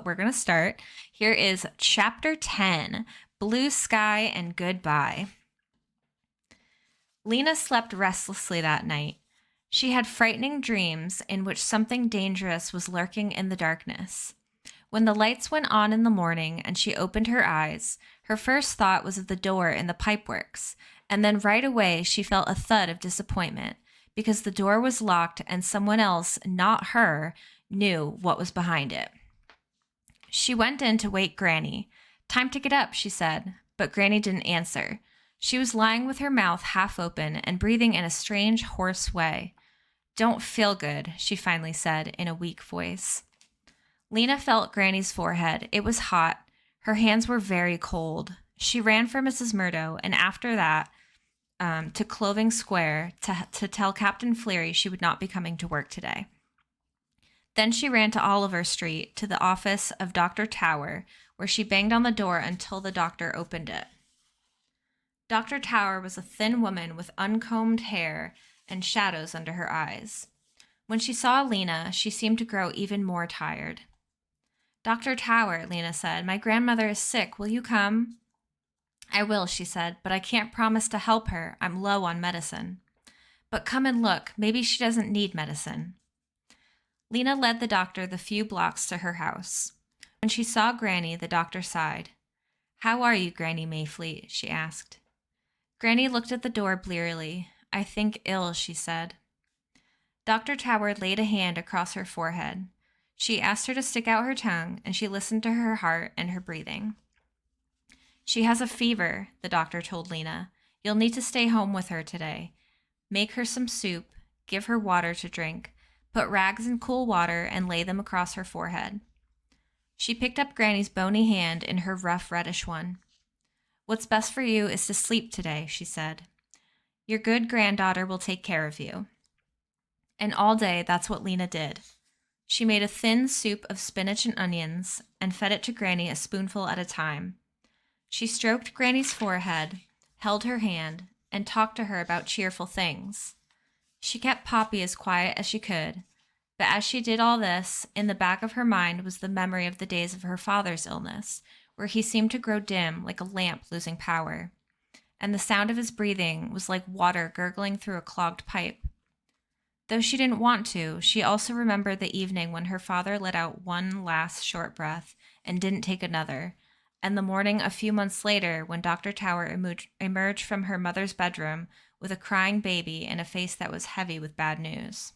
we're going to start. Here is Chapter 10, Blue Sky and Goodbye. Lena slept restlessly that night. She had frightening dreams in which something dangerous was lurking in the darkness. When the lights went on in the morning and she opened her eyes, her first thought was of the door in the pipeworks, and then right away she felt a thud of disappointment because the door was locked and someone else, not her, knew what was behind it. She went in to wake Granny. "Time to get up," she said, but Granny didn't answer. She was lying with her mouth half open and breathing in a strange, hoarse way. "Don't feel good," she finally said in a weak voice. Lena felt Granny's forehead. It was hot. Her hands were very cold. She ran for Mrs. Murdo, and after that, to Clothing Square to tell Captain Fleary she would not be coming to work today. Then she ran to Oliver Street to the office of Dr. Tower, where she banged on the door until the doctor opened it. Dr. Tower was a thin woman with uncombed hair and shadows under her eyes. When she saw Lena, she seemed to grow even more tired. "Dr. Tower," Lena said, "my grandmother is sick. Will you come?" "I will," she said, "but I can't promise to help her. I'm low on medicine." "But come and look. Maybe she doesn't need medicine." Lena led the doctor the few blocks to her house. When she saw Granny, the doctor sighed. "How are you, Granny Mayfleet?" she asked. Granny looked at the door blearily. "I think ill," she said. Dr. Tower laid a hand across her forehead. She asked her to stick out her tongue, and she listened to her heart and her breathing. "She has a fever," the doctor told Lena. "You'll need to stay home with her today. Make her some soup, give her water to drink, put rags in cool water and lay them across her forehead." She picked up Granny's bony hand in her rough reddish one. "What's best for you is to sleep today," she said. "Your good granddaughter will take care of you." And all day that's what Lena did. She made a thin soup of spinach and onions and fed it to Granny a spoonful at a time. She stroked Granny's forehead, held her hand, and talked to her about cheerful things. She kept Poppy as quiet as she could, but as she did all this, in the back of her mind was the memory of the days of her father's illness, where he seemed to grow dim like a lamp losing power, and the sound of his breathing was like water gurgling through a clogged pipe. Though she didn't want to, she also remembered the evening when her father let out one last short breath and didn't take another, and the morning a few months later when Dr. Tower emerged from her mother's bedroom with a crying baby and a face that was heavy with bad news.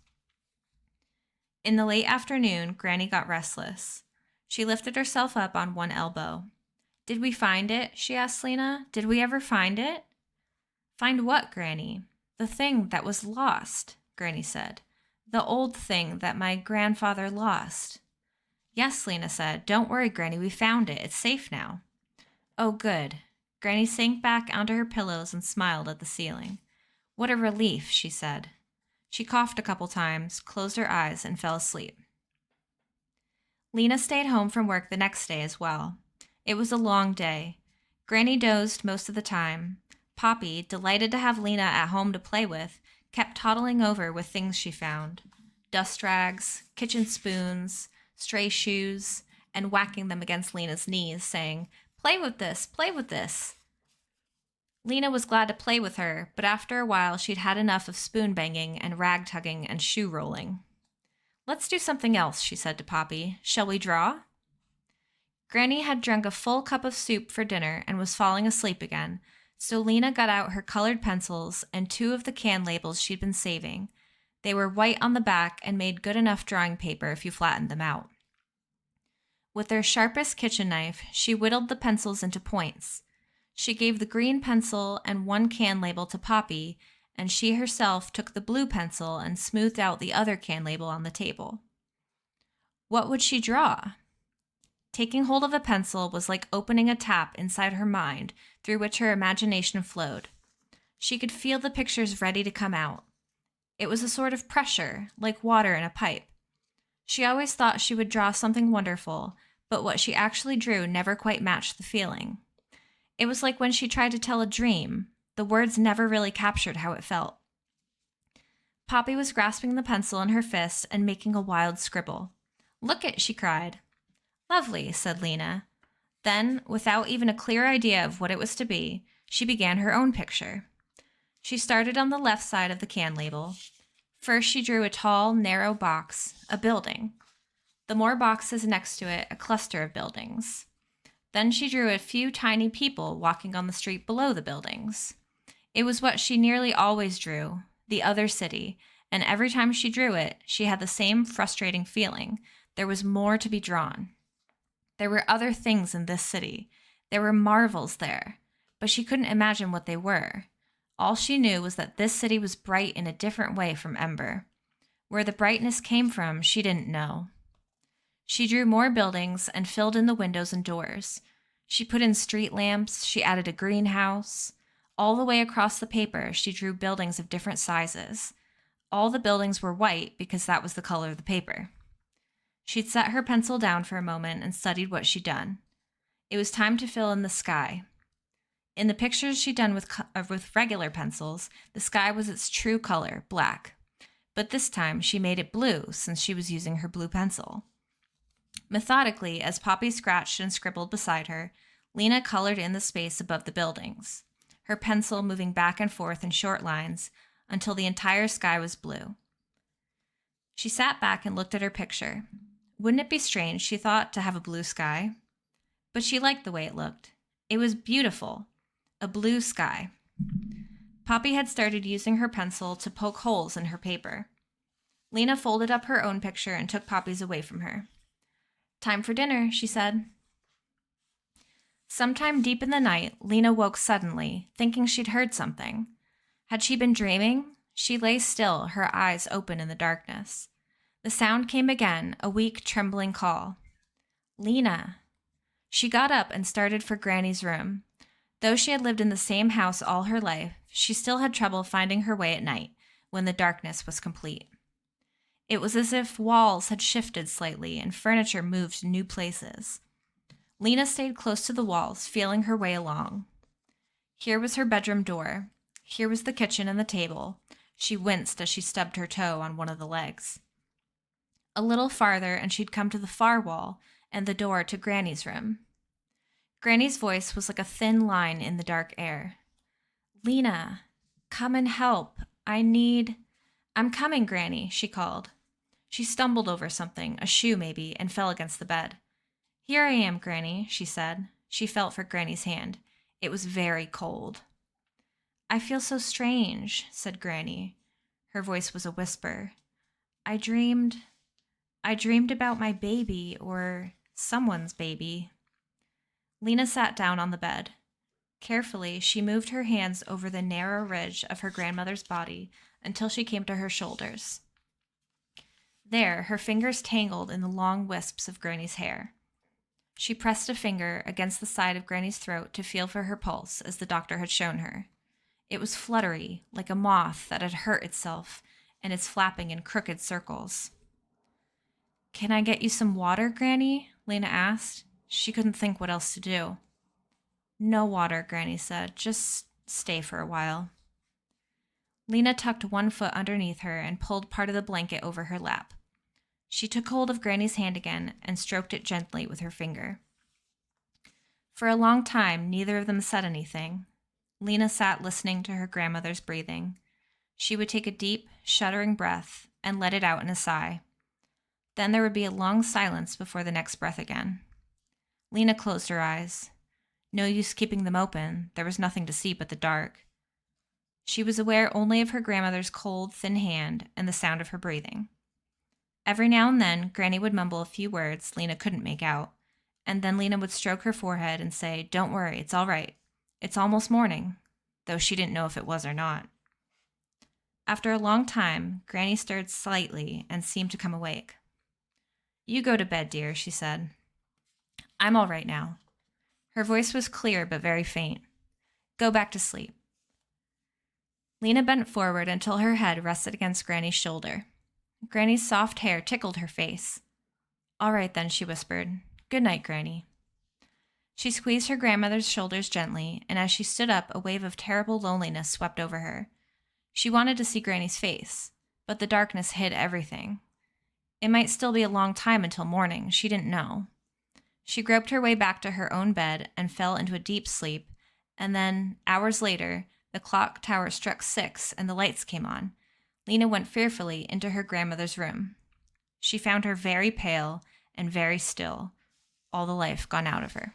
In the late afternoon, Granny got restless. She lifted herself up on one elbow. "Did we find it?" she asked Lena. "Did we ever find it?" "Find what, Granny?" "The thing that was lost," Granny said. "The old thing that my grandfather lost." "Yes," Lena said. "Don't worry, Granny. We found it. It's safe now." "Oh, good." Granny sank back onto her pillows and smiled at the ceiling. "What a relief," she said. She coughed a couple times, closed her eyes, and fell asleep. Lena stayed home from work the next day as well. It was a long day. Granny dozed most of the time. Poppy, delighted to have Lena at home to play with, kept toddling over with things she found. Dust rags, kitchen spoons, stray shoes, and whacking them against Lena's knees, saying, "Play with this, play with this." Lena was glad to play with her, but after a while she'd had enough of spoon banging and rag tugging and shoe rolling. "Let's do something else," she said to Poppy. "Shall we draw?" Granny had drunk a full cup of soup for dinner and was falling asleep again, so Lena got out her colored pencils and two of the can labels she'd been saving. They were white on the back and made good enough drawing paper if you flattened them out. With their sharpest kitchen knife, she whittled the pencils into points. She gave the green pencil and one can label to Poppy, and she herself took the blue pencil and smoothed out the other can label on the table. What would she draw? Taking hold of a pencil was like opening a tap inside her mind through which her imagination flowed. She could feel the pictures ready to come out. It was a sort of pressure, like water in a pipe. She always thought she would draw something wonderful, but what she actually drew never quite matched the feeling. It was like when she tried to tell a dream. The words never really captured how it felt. Poppy was grasping the pencil in her fist and making a wild scribble. "Look it," she cried. Lovely, said Lena. Then, without even a clear idea of what it was to be, she began her own picture. She started on the left side of the can label. First, she drew a tall, narrow box, a building. The more boxes next to it, a cluster of buildings. Then she drew a few tiny people walking on the street below the buildings. It was what she nearly always drew, the other city, and every time she drew it, she had the same frustrating feeling. There was more to be drawn. There were other things in this city. There were marvels there, but she couldn't imagine what they were. All she knew was that this city was bright in a different way from Ember. Where the brightness came from, she didn't know. She drew more buildings and filled in the windows and doors. She put in street lamps, she added a greenhouse. All the way across the paper, she drew buildings of different sizes. All the buildings were white because that was the color of the paper. She'd set her pencil down for a moment and studied what she'd done. It was time to fill in the sky. In the pictures she'd done with regular pencils, the sky was its true color, black. But this time, she made it blue since she was using her blue pencil. Methodically, as Poppy scratched and scribbled beside her, Lena colored in the space above the buildings, her pencil moving back and forth in short lines until the entire sky was blue. She sat back and looked at her picture. Wouldn't it be strange, she thought, to have a blue sky? But she liked the way it looked. It was beautiful. A blue sky. Poppy had started using her pencil to poke holes in her paper. Lena folded up her own picture and took Poppy's away from her. Time for dinner, she said. Sometime deep in the night, Lena woke suddenly, thinking she'd heard something. Had she been dreaming? She lay still, her eyes open in the darkness. The sound came again, a weak, trembling call. Lena. She got up and started for Granny's room. Though she had lived in the same house all her life, she still had trouble finding her way at night, when the darkness was complete. It was as if walls had shifted slightly and furniture moved to new places. Lena stayed close to the walls, feeling her way along. Here was her bedroom door. Here was the kitchen and the table. She winced as she stubbed her toe on one of the legs. A little farther, and she'd come to the far wall and the door to Granny's room. Granny's voice was like a thin line in the dark air. Lena, come and help. I'm coming, Granny, she called. She stumbled over something, a shoe maybe, and fell against the bed. Here I am, Granny, she said. She felt for Granny's hand. It was very cold. I feel so strange, said Granny. Her voice was a whisper. I dreamed about my baby, or someone's baby. Lena sat down on the bed. Carefully, she moved her hands over the narrow ridge of her grandmother's body until she came to her shoulders. There, her fingers tangled in the long wisps of Granny's hair. She pressed a finger against the side of Granny's throat to feel for her pulse, as the doctor had shown her. It was fluttery, like a moth that had hurt itself, and its flapping in crooked circles. Can I get you some water, Granny? Lena asked. She couldn't think what else to do. No water, Granny said. Just stay for a while. Lena tucked one foot underneath her and pulled part of the blanket over her lap. She took hold of Granny's hand again and stroked it gently with her finger. For a long time, neither of them said anything. Lena sat listening to her grandmother's breathing. She would take a deep, shuddering breath and let it out in a sigh. Then there would be a long silence before the next breath again. Lena closed her eyes. No use keeping them open. There was nothing to see but the dark. She was aware only of her grandmother's cold, thin hand and the sound of her breathing. Every now and then, Granny would mumble a few words Lena couldn't make out, and then Lena would stroke her forehead and say, Don't worry, it's all right. It's almost morning, though she didn't know if it was or not. After a long time, Granny stirred slightly and seemed to come awake. You go to bed, dear, she said. I'm all right now. Her voice was clear but very faint. Go back to sleep. Lena bent forward until her head rested against Granny's shoulder. Granny's soft hair tickled her face. All right then, she whispered. Good night, Granny. She squeezed her grandmother's shoulders gently, and as she stood up, a wave of terrible loneliness swept over her. She wanted to see Granny's face, but the darkness hid everything. It might still be a long time until morning, she didn't know. She groped her way back to her own bed and fell into a deep sleep, and then, hours later, the clock tower struck 6 and the lights came on. Lena went fearfully into her grandmother's room. She found her very pale and very still, all the life gone out of her.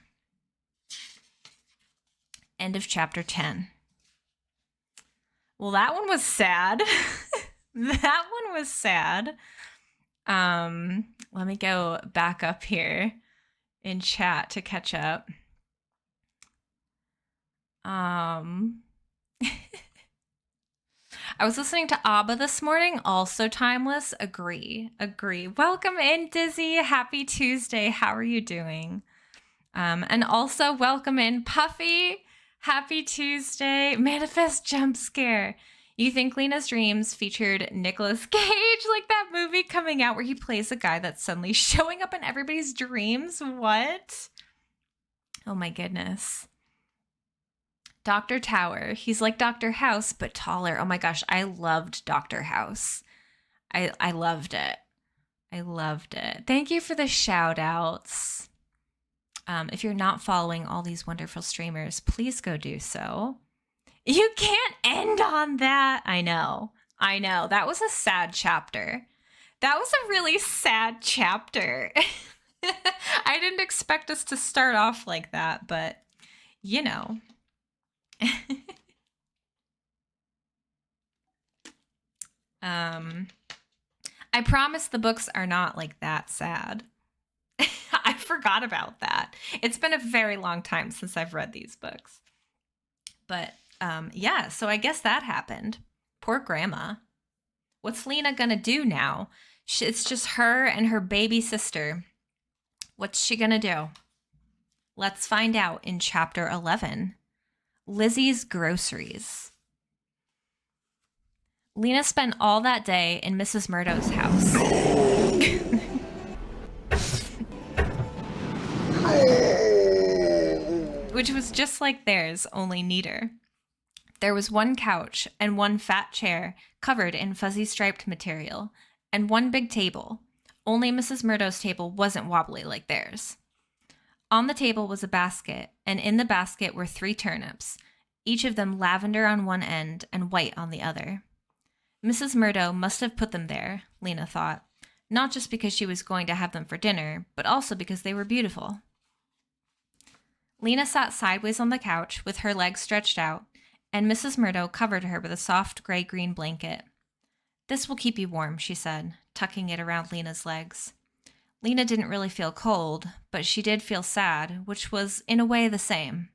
End of chapter 10. Well, that one was sad. That one was sad. Let me go back up here in chat to catch up. I was listening to ABBA this morning, also timeless. Agree. Welcome in, Dizzy. Happy Tuesday. How are you doing? And also welcome in, Puffy. Happy Tuesday. Manifest jump scare. You think Lena's dreams featured Nicolas Cage, like that movie coming out where he plays a guy that's suddenly showing up in everybody's dreams? What? Oh my goodness. Dr. Tower. He's like Dr. House, but taller. Oh my gosh, I loved Dr. House. I loved it. I loved it. Thank you for the shout outs. If you're not following all these wonderful streamers, please go do so. You can't end on that. I know. That was a sad chapter. That was a really sad chapter. I didn't expect us to start off like that, but you know. I promise the books are not like that sad. I forgot about that. It's been a very long time since I've read these books. But yeah, so I guess that happened. Poor grandma. What's Lena gonna do now? It's just her and her baby sister. What's she gonna do? Let's find out in chapter 11. Lizzie's groceries. Lena spent all that day in Mrs. Murdo's house. Which was just like theirs, only neater. There was one couch and one fat chair covered in fuzzy striped material, and one big table. Only Mrs. Murdo's table wasn't wobbly like theirs. On the table was a basket, and in the basket were 3 turnips, each of them lavender on one end and white on the other. Mrs. Murdo must have put them there, Lena thought, not just because she was going to have them for dinner, but also because they were beautiful. Lena sat sideways on the couch with her legs stretched out, and Mrs. Murdo covered her with a soft gray-green blanket. "This will keep you warm," she said, tucking it around Lena's legs. Lena didn't really feel cold, but she did feel sad, which was, in a way, the same.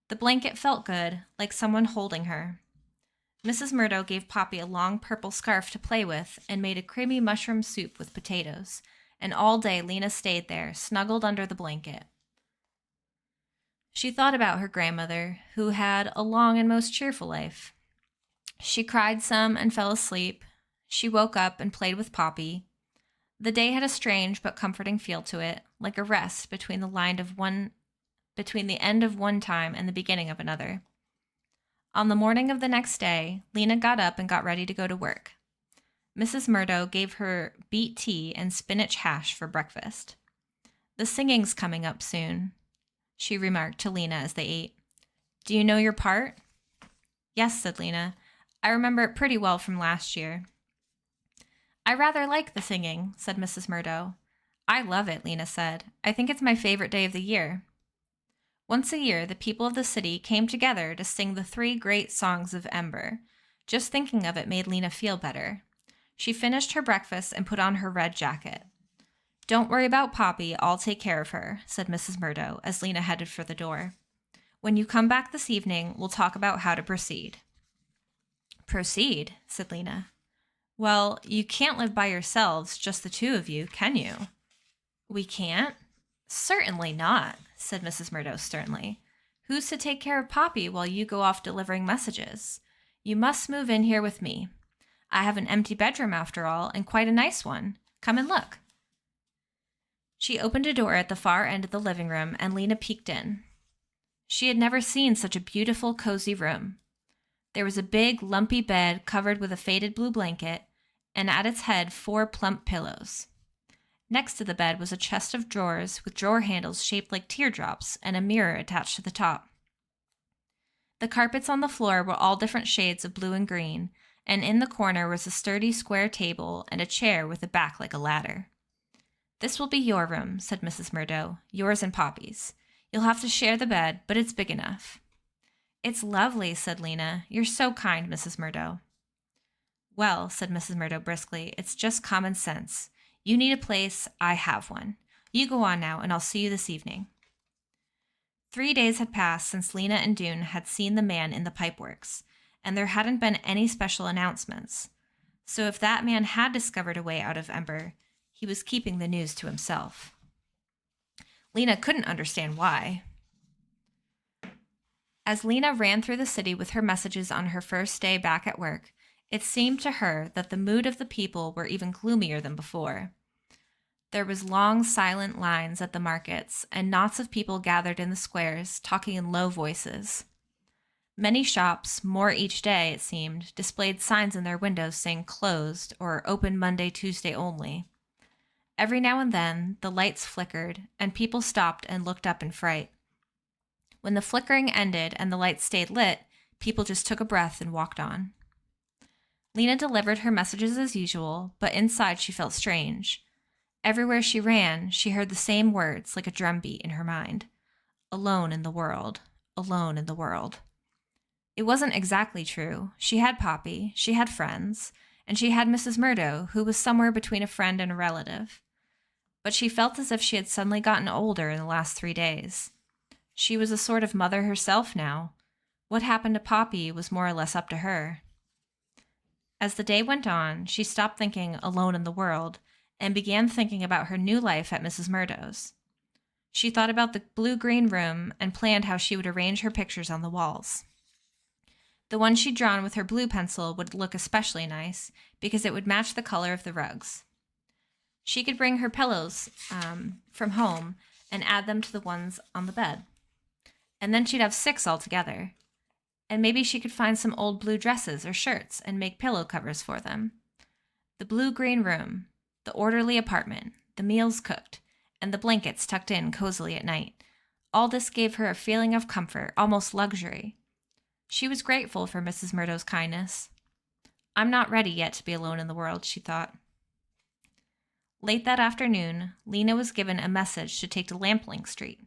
The blanket felt good, like someone holding her. Mrs. Murdo gave Poppy a long purple scarf to play with and made a creamy mushroom soup with potatoes, and all day Lena stayed there, snuggled under the blanket. She thought about her grandmother, who had a long and most cheerful life. She cried some and fell asleep. She woke up and played with Poppy. The day had a strange but comforting feel to it, like a rest between the end of one time and the beginning of another. On the morning of the next day, Lena got up and got ready to go to work. Mrs. Murdo gave her beet tea and spinach hash for breakfast. "The singing's coming up soon," she remarked to Lena as they ate. "Do you know your part?" "Yes," said Lena. "I remember it pretty well from last year." "I rather like the singing," said Mrs. Murdo. "I love it," Lena said. "I think it's my favorite day of the year." Once a year, the people of the city came together to sing the 3 great songs of Ember. Just thinking of it made Lena feel better. She finished her breakfast and put on her red jacket. "Don't worry about Poppy, I'll take care of her," said Mrs. Murdo as Lena headed for the door. "When you come back this evening, we'll talk about how to proceed." "Proceed?" said Lena. "Well, you can't live by yourselves, just the 2 of you, can you?" "We can't?" "Certainly not," said Mrs. Murdo sternly. "Who's to take care of Poppy while you go off delivering messages? You must move in here with me. I have an empty bedroom after all, and quite a nice one. Come and look." She opened a door at the far end of the living room, and Lena peeked in. She had never seen such a beautiful, cozy room. There was a big, lumpy bed covered with a faded blue blanket, and at its head 4 plump pillows. Next to the bed was a chest of drawers with drawer handles shaped like teardrops and a mirror attached to the top. The carpets on the floor were all different shades of blue and green, and in the corner was a sturdy square table and a chair with a back like a ladder. "This will be your room," said Mrs. Murdo, "yours and Poppy's. You'll have to share the bed, but it's big enough." "It's lovely," said Lena. "You're so kind, Mrs. Murdo." "Well," said Mrs. Murdo briskly, "it's just common sense. You need a place, I have one. You go on now, and I'll see you this evening." 3 days had passed since Lena and Dune had seen the man in the pipeworks, and there hadn't been any special announcements. So if that man had discovered a way out of Ember, he was keeping the news to himself. Lena couldn't understand why. As Lena ran through the city with her messages on her first day back at work, it seemed to her that the mood of the people were even gloomier than before. There was long, silent lines at the markets, and knots of people gathered in the squares, talking in low voices. Many shops, more each day it seemed, displayed signs in their windows saying closed or open Monday, Tuesday only. Every now and then, the lights flickered, and people stopped and looked up in fright. When the flickering ended and the lights stayed lit, people just took a breath and walked on. Lena delivered her messages as usual, but inside she felt strange. Everywhere she ran, she heard the same words like a drumbeat in her mind. Alone in the world. Alone in the world. It wasn't exactly true. She had Poppy, she had friends, and she had Mrs. Murdo, who was somewhere between a friend and a relative. But she felt as if she had suddenly gotten older in the last 3 days. She was a sort of mother herself now. What happened to Poppy was more or less up to her. As the day went on, she stopped thinking alone in the world and began thinking about her new life at Mrs. Murdo's. She thought about the blue-green room and planned how she would arrange her pictures on the walls. The one she'd drawn with her blue pencil would look especially nice because it would match the color of the rugs. She could bring her pillows from home and add them to the ones on the bed. And then she'd have 6 altogether. And maybe she could find some old blue dresses or shirts and make pillow covers for them. The blue-green room, the orderly apartment, the meals cooked, and the blankets tucked in cozily at night. All this gave her a feeling of comfort, almost luxury. She was grateful for Mrs. Murdo's kindness. "I'm not ready yet to be alone in the world," she thought. Late that afternoon, Lena was given a message to take to Lampling Street.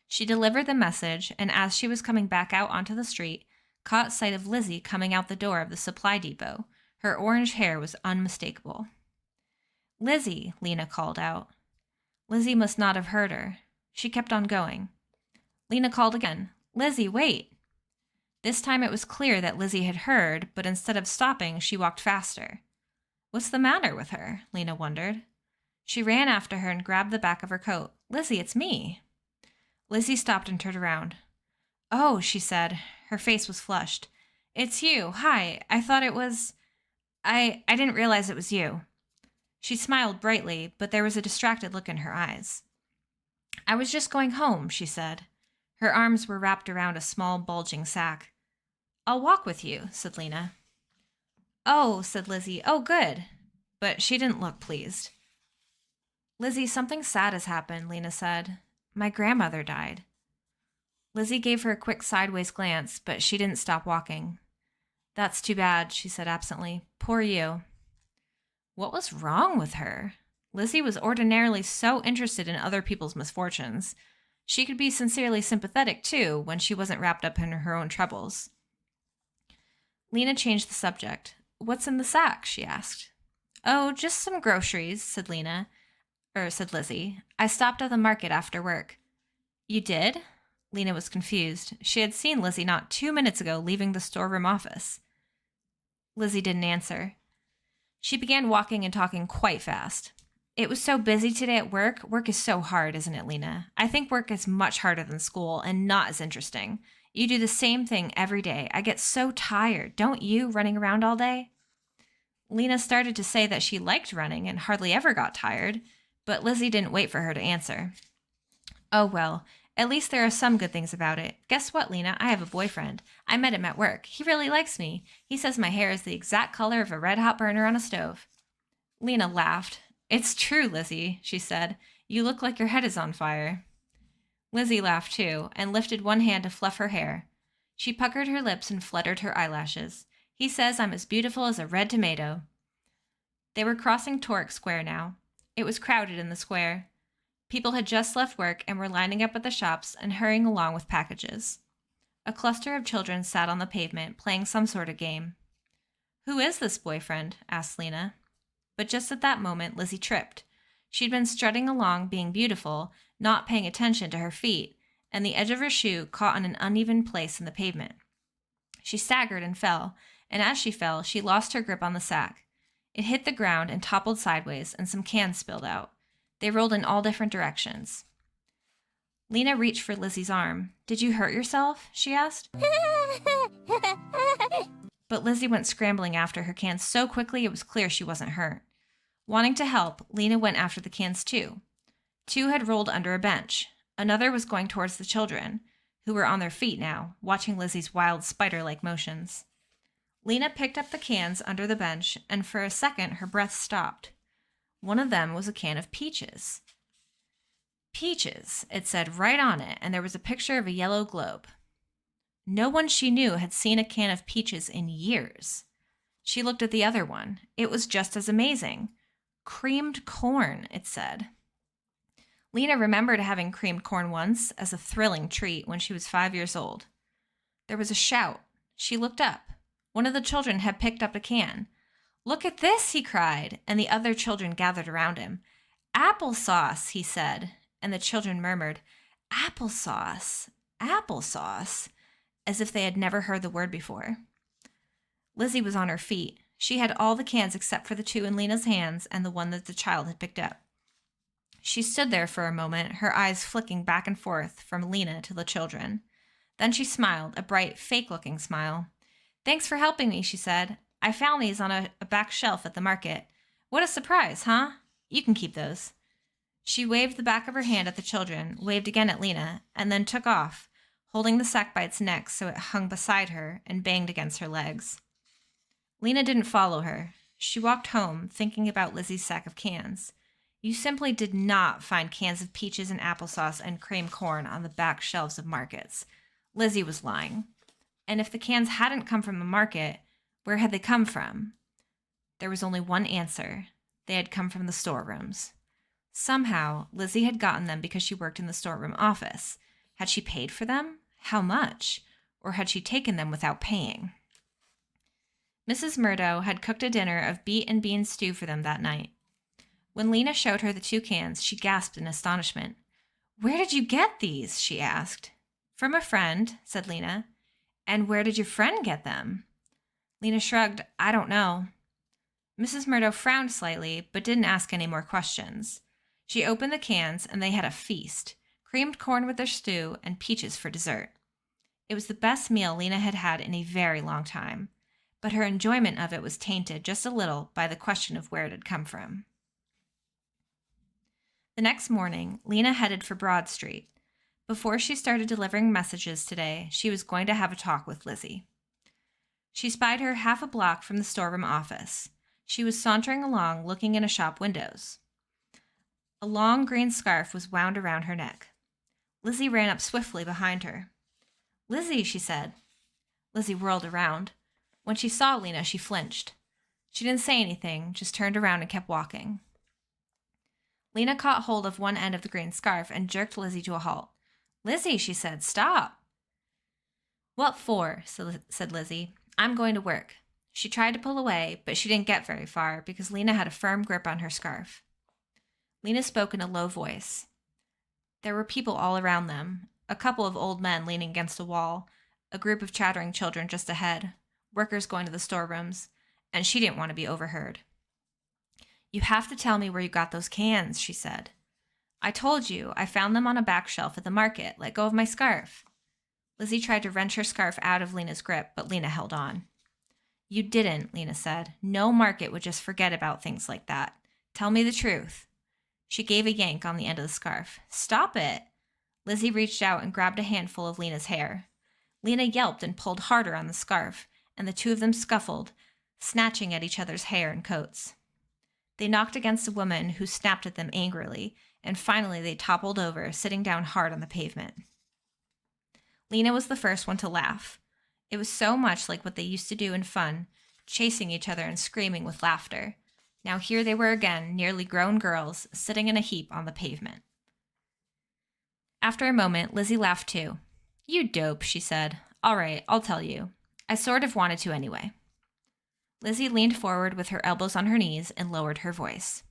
She delivered the message, and as she was coming back out onto the street, caught sight of Lizzie coming out the door of the supply depot. Her orange hair was unmistakable. "Lizzie," Lena called out. Lizzie must not have heard her. She kept on going. Lena called again. "Lizzie, wait." This time it was clear that Lizzie had heard, but instead of stopping, she walked faster. What's the matter with her? Lena wondered. She ran after her and grabbed the back of her coat. "Lizzie, it's me." Lizzie stopped and turned around. "Oh," she said. Her face was flushed. "It's you. Hi. I thought it was... I didn't realize it was you." She smiled brightly, but there was a distracted look in her eyes. "I was just going home," she said. Her arms were wrapped around a small, bulging sack. "I'll walk with you," said Lena. "Oh," said Lizzie. "Oh, good." But she didn't look pleased. "Lizzie, something sad has happened," Lena said. "My grandmother died." Lizzie gave her a quick sideways glance, but she didn't stop walking. "That's too bad," she said absently. "Poor you." What was wrong with her? Lizzie was ordinarily so interested in other people's misfortunes. She could be sincerely sympathetic, too, when she wasn't wrapped up in her own troubles. Lena changed the subject. "What's in the sack?" she asked. "Oh, just some groceries," said Lizzie. "I stopped at the market after work." "You did?" Lena was confused. She had seen Lizzie not 2 minutes ago leaving the storeroom office. Lizzie didn't answer. She began walking and talking quite fast. "It was so busy today at work. Work is so hard, isn't it, Lena? I think work is much harder than school and not as interesting. You do the same thing every day. I get so tired, don't you, running around all day?" Lena started to say that she liked running and hardly ever got tired, but Lizzie didn't wait for her to answer. "Oh, well, at least there are some good things about it. Guess what, Lena? I have a boyfriend. I met him at work. He really likes me. He says my hair is the exact color of a red-hot burner on a stove." Lena laughed. It's true, Lizzie, she said. You look like your head is on fire. Lizzie laughed too, and lifted one hand to fluff her hair. She puckered her lips and fluttered her eyelashes. He says I'm as beautiful as a red tomato. They were crossing Torque Square now. It was crowded in the square. People had just left work and were lining up at the shops and hurrying along with packages. A cluster of children sat on the pavement, playing some sort of game. Who is this boyfriend? Asked Lena. But just at that moment, Lizzie tripped. She'd been strutting along, being beautiful, not paying attention to her feet, and the edge of her shoe caught on an uneven place in the pavement. She staggered and fell, and as she fell, she lost her grip on the sack. It hit the ground and toppled sideways, and some cans spilled out. They rolled in all different directions. Lena reached for Lizzie's arm. Did you hurt yourself? She asked. But Lizzie went scrambling after her cans so quickly it was clear she wasn't hurt. Wanting to help, Lena went after the cans too. Two had rolled under a bench. Another was going towards the children, who were on their feet now, watching Lizzie's wild spider-like motions. Lena picked up the cans under the bench, and for a second her breath stopped. One of them was a can of peaches. Peaches, it said right on it, and there was a picture of a yellow globe. No one she knew had seen a can of peaches in years. She looked at the other one. It was just as amazing. Creamed corn, it said. Lena remembered having creamed corn once as a thrilling treat when she was 5 years old. There was a shout. She looked up. One of the children had picked up a can. Look at this, he cried, and the other children gathered around him. Applesauce, he said, and the children murmured, applesauce, applesauce, as if they had never heard the word before. Lizzie was on her feet. She had all the cans except for the two in Lena's hands and the one that the child had picked up. She stood there for a moment, her eyes flicking back and forth from Lena to the children. Then she smiled, a bright, fake-looking smile. Thanks for helping me, she said. I found these on a back shelf at the market. What a surprise, huh? You can keep those. She waved the back of her hand at the children, waved again at Lena, and then took off, holding the sack by its neck so it hung beside her and banged against her legs. Lena didn't follow her. She walked home, thinking about Lizzie's sack of cans. You simply did not find cans of peaches and applesauce and cream corn on the back shelves of markets. Lizzie was lying. And if the cans hadn't come from the market, where had they come from? There was only one answer. They had come from the storerooms. Somehow, Lizzie had gotten them because she worked in the storeroom office. Had she paid for them? How much? Or had she taken them without paying? Mrs. Murdo had cooked a dinner of beet and bean stew for them that night. When Lena showed her the two cans, she gasped in astonishment. Where did you get these? She asked. From a friend, said Lena. And where did your friend get them? Lena shrugged. I don't know. Mrs. Murdo frowned slightly, but didn't ask any more questions. She opened the cans, and they had a feast. Creamed corn with their stew and peaches for dessert. It was the best meal Lena had had in a very long time, but her enjoyment of it was tainted just a little by the question of where it had come from. The next morning, Lena headed for Broad Street. Before she started delivering messages today, she was going to have a talk with Lizzie. She spied her half a block from the storeroom office. She was sauntering along, looking in a shop windows. A long green scarf was wound around her neck. Lizzie ran up swiftly behind her. Lizzie, she said. Lizzie whirled around. When she saw Lena, she flinched. She didn't say anything, just turned around and kept walking. Lena caught hold of one end of the green scarf and jerked Lizzie to a halt. Lizzie, she said, stop. What for? Said Lizzie. I'm going to work. She tried to pull away, but she didn't get very far because Lena had a firm grip on her scarf. Lena spoke in a low voice. There were people all around them, a couple of old men leaning against a wall, a group of chattering children just ahead, workers going to the storerooms, and she didn't want to be overheard. You have to tell me where you got those cans, she said. I told you, I found them on a back shelf at the market. Let go of my scarf. Lizzie tried to wrench her scarf out of Lena's grip, but Lena held on. You didn't, Lena said. No market would just forget about things like that. Tell me the truth. She gave a yank on the end of the scarf. Stop it. Lizzie reached out and grabbed a handful of Lena's hair. Lena yelped and pulled harder on the scarf, and the two of them scuffled, snatching at each other's hair and coats. They knocked against a woman who snapped at them angrily, and finally they toppled over, sitting down hard on the pavement. Lena was the first one to laugh. It was so much like what they used to do in fun, chasing each other and screaming with laughter. Now here they were again, nearly grown girls, sitting in a heap on the pavement. After a moment, Lizzie laughed too. "You dope," she said. "All right, I'll tell you. I sort of wanted to anyway." Lizzie leaned forward with her elbows on her knees and lowered her voice.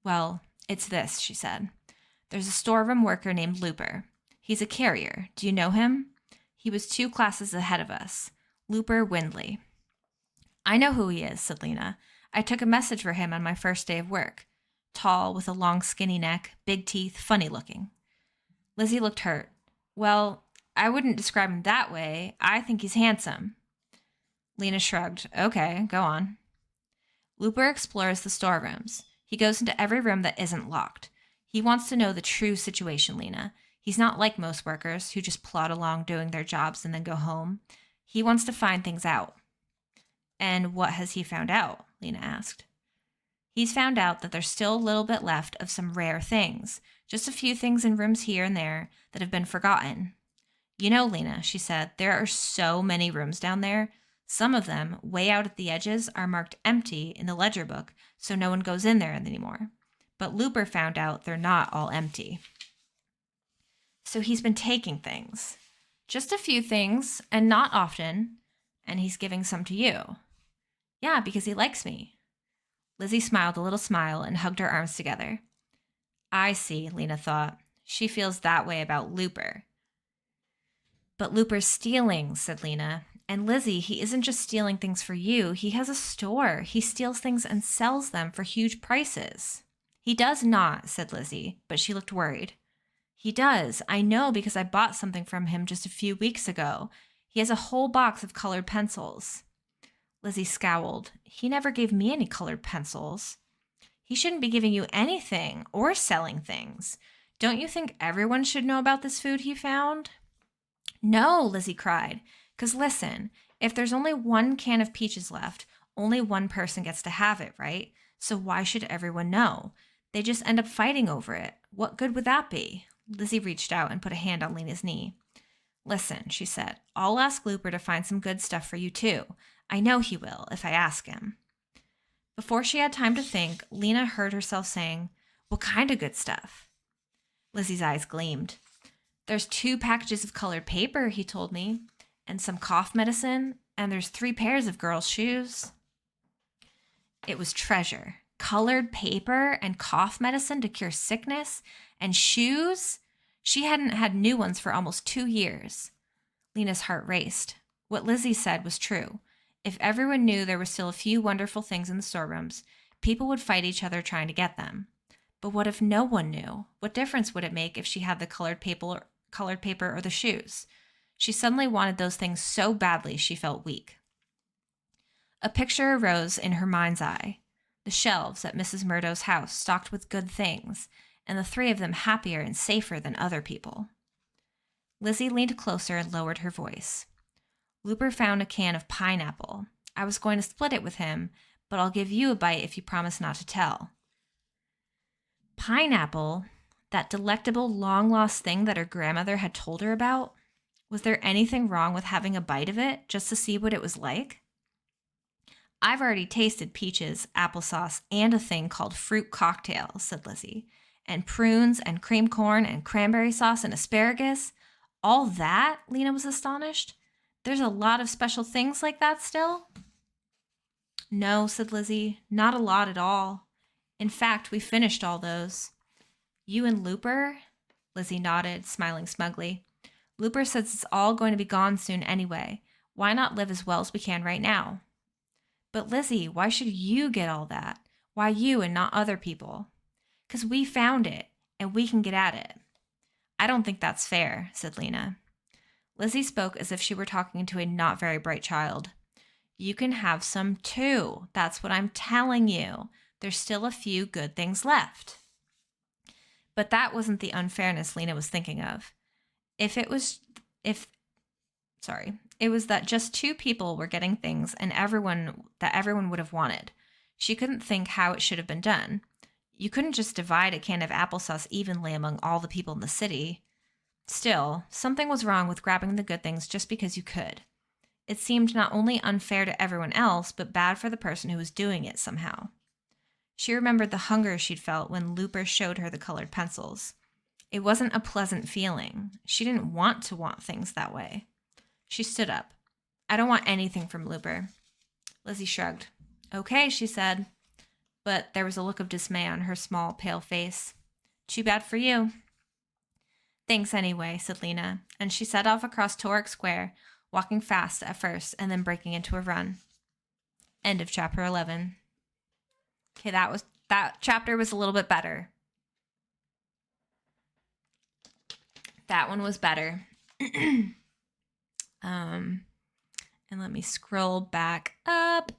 "Well, it's this," she said. "There's a storeroom worker named Looper. He's a carrier. Do you know him? He was 2 classes ahead of us. Looper Windley." "I know who he is," said Lena. "I took a message for him on my first day of work. Tall, with a long skinny neck, big teeth, funny looking." Lizzie looked hurt. "Well, I wouldn't describe him that way. I think he's handsome." Lena shrugged. "Okay, go on." "Looper explores the storerooms. He goes into every room that isn't locked. He wants to know the true situation, Lena. He's not like most workers who just plod along doing their jobs and then go home. He wants to find things out." "And what has he found out?" Lena asked. "He's found out that there's still a little bit left of some rare things, just a few things in rooms here and there that have been forgotten. You know, Lena," she said, "there are so many rooms down there. Some of them, way out at the edges, are marked empty in the ledger book, so no one goes in there anymore. But Looper found out they're not all empty. So he's been taking things. Just a few things, and not often, and he's giving some to you." "Yeah, because he likes me." Lizzie smiled a little smile and hugged her arms together. "I see," Lena thought. "She feels that way about Looper." "But Looper's stealing," said Lena. "And Lizzie, he isn't just stealing things for you. He has a store. He steals things and sells them for huge prices." "He does not," said Lizzie, but she looked worried. "He does. I know because I bought something from him just a few weeks ago. He has a whole box of colored pencils." Lizzie scowled. "He never gave me any colored pencils." "He shouldn't be giving you anything or selling things. Don't you think everyone should know about this food he found?" "No," Lizzie cried. "Because listen, if there's only 1 can of peaches left, only one person gets to have it, right? So why should everyone know? They just end up fighting over it. What good would that be?" Lizzie reached out and put a hand on Lena's knee. "Listen," she said, "I'll ask Looper to find some good stuff for you too. I know he will, if I ask him." Before she had time to think, Lena heard herself saying, "What kind of good stuff?" Lizzie's eyes gleamed. "There's 2 packages of colored paper," he told me, "and some cough medicine, and there's 3 pairs of girls' shoes." It was treasure. Colored paper and cough medicine to cure sickness, and shoes? She hadn't had new ones for almost 2 years. Lena's heart raced. What Lizzie said was true. If everyone knew there were still a few wonderful things in the storerooms, people would fight each other trying to get them. But what if no one knew? What difference would it make if she had the colored paper or the shoes? She suddenly wanted those things so badly she felt weak. A picture arose in her mind's eye. The shelves at Mrs. Murdo's house stocked with good things, and the 3 of them happier and safer than other people. Lizzie leaned closer and lowered her voice. "Looper found a can of pineapple. I was going to split it with him, but I'll give you a bite if you promise not to tell." Pineapple? That delectable long-lost thing that her grandmother had told her about? Was there anything wrong with having a bite of it just to see what it was like? "I've already tasted peaches, applesauce, and a thing called fruit cocktail," said Lizzie. "And prunes and cream corn and cranberry sauce and asparagus. All that?" Lena was astonished. "There's a lot of special things like that still?" "No," said Lizzie, "not a lot at all. In fact, we finished all those." "You and Looper?" Lizzie nodded, smiling smugly. "Looper says it's all going to be gone soon anyway. Why not live as well as we can right now?" "But Lizzie, why should you get all that? Why you and not other people?" "'Cause we found it, and we can get at it." "I don't think that's fair," said Lena. Lizzie spoke as if she were talking to a not very bright child. "You can have some too. That's what I'm telling you. There's still a few good things left." But that wasn't the unfairness Lena was thinking of. It was that just 2 people were getting things and everyone would have wanted. She couldn't think how it should have been done. You couldn't just divide a can of applesauce evenly among all the people in the city. Still, something was wrong with grabbing the good things just because you could. It seemed not only unfair to everyone else, but bad for the person who was doing it somehow. She remembered the hunger she'd felt when Looper showed her the colored pencils. It wasn't a pleasant feeling. She didn't want to want things that way. She stood up. I don't want anything from Looper. Lizzie shrugged. Okay, she said. But there was a look of dismay on her small, pale face. Too bad for you. Thanks anyway, said Lena, and she set off across Torek Square, walking fast at first and then breaking into a run. End of chapter 11. Okay, that chapter was a little bit better. That one was better. And let me scroll back up.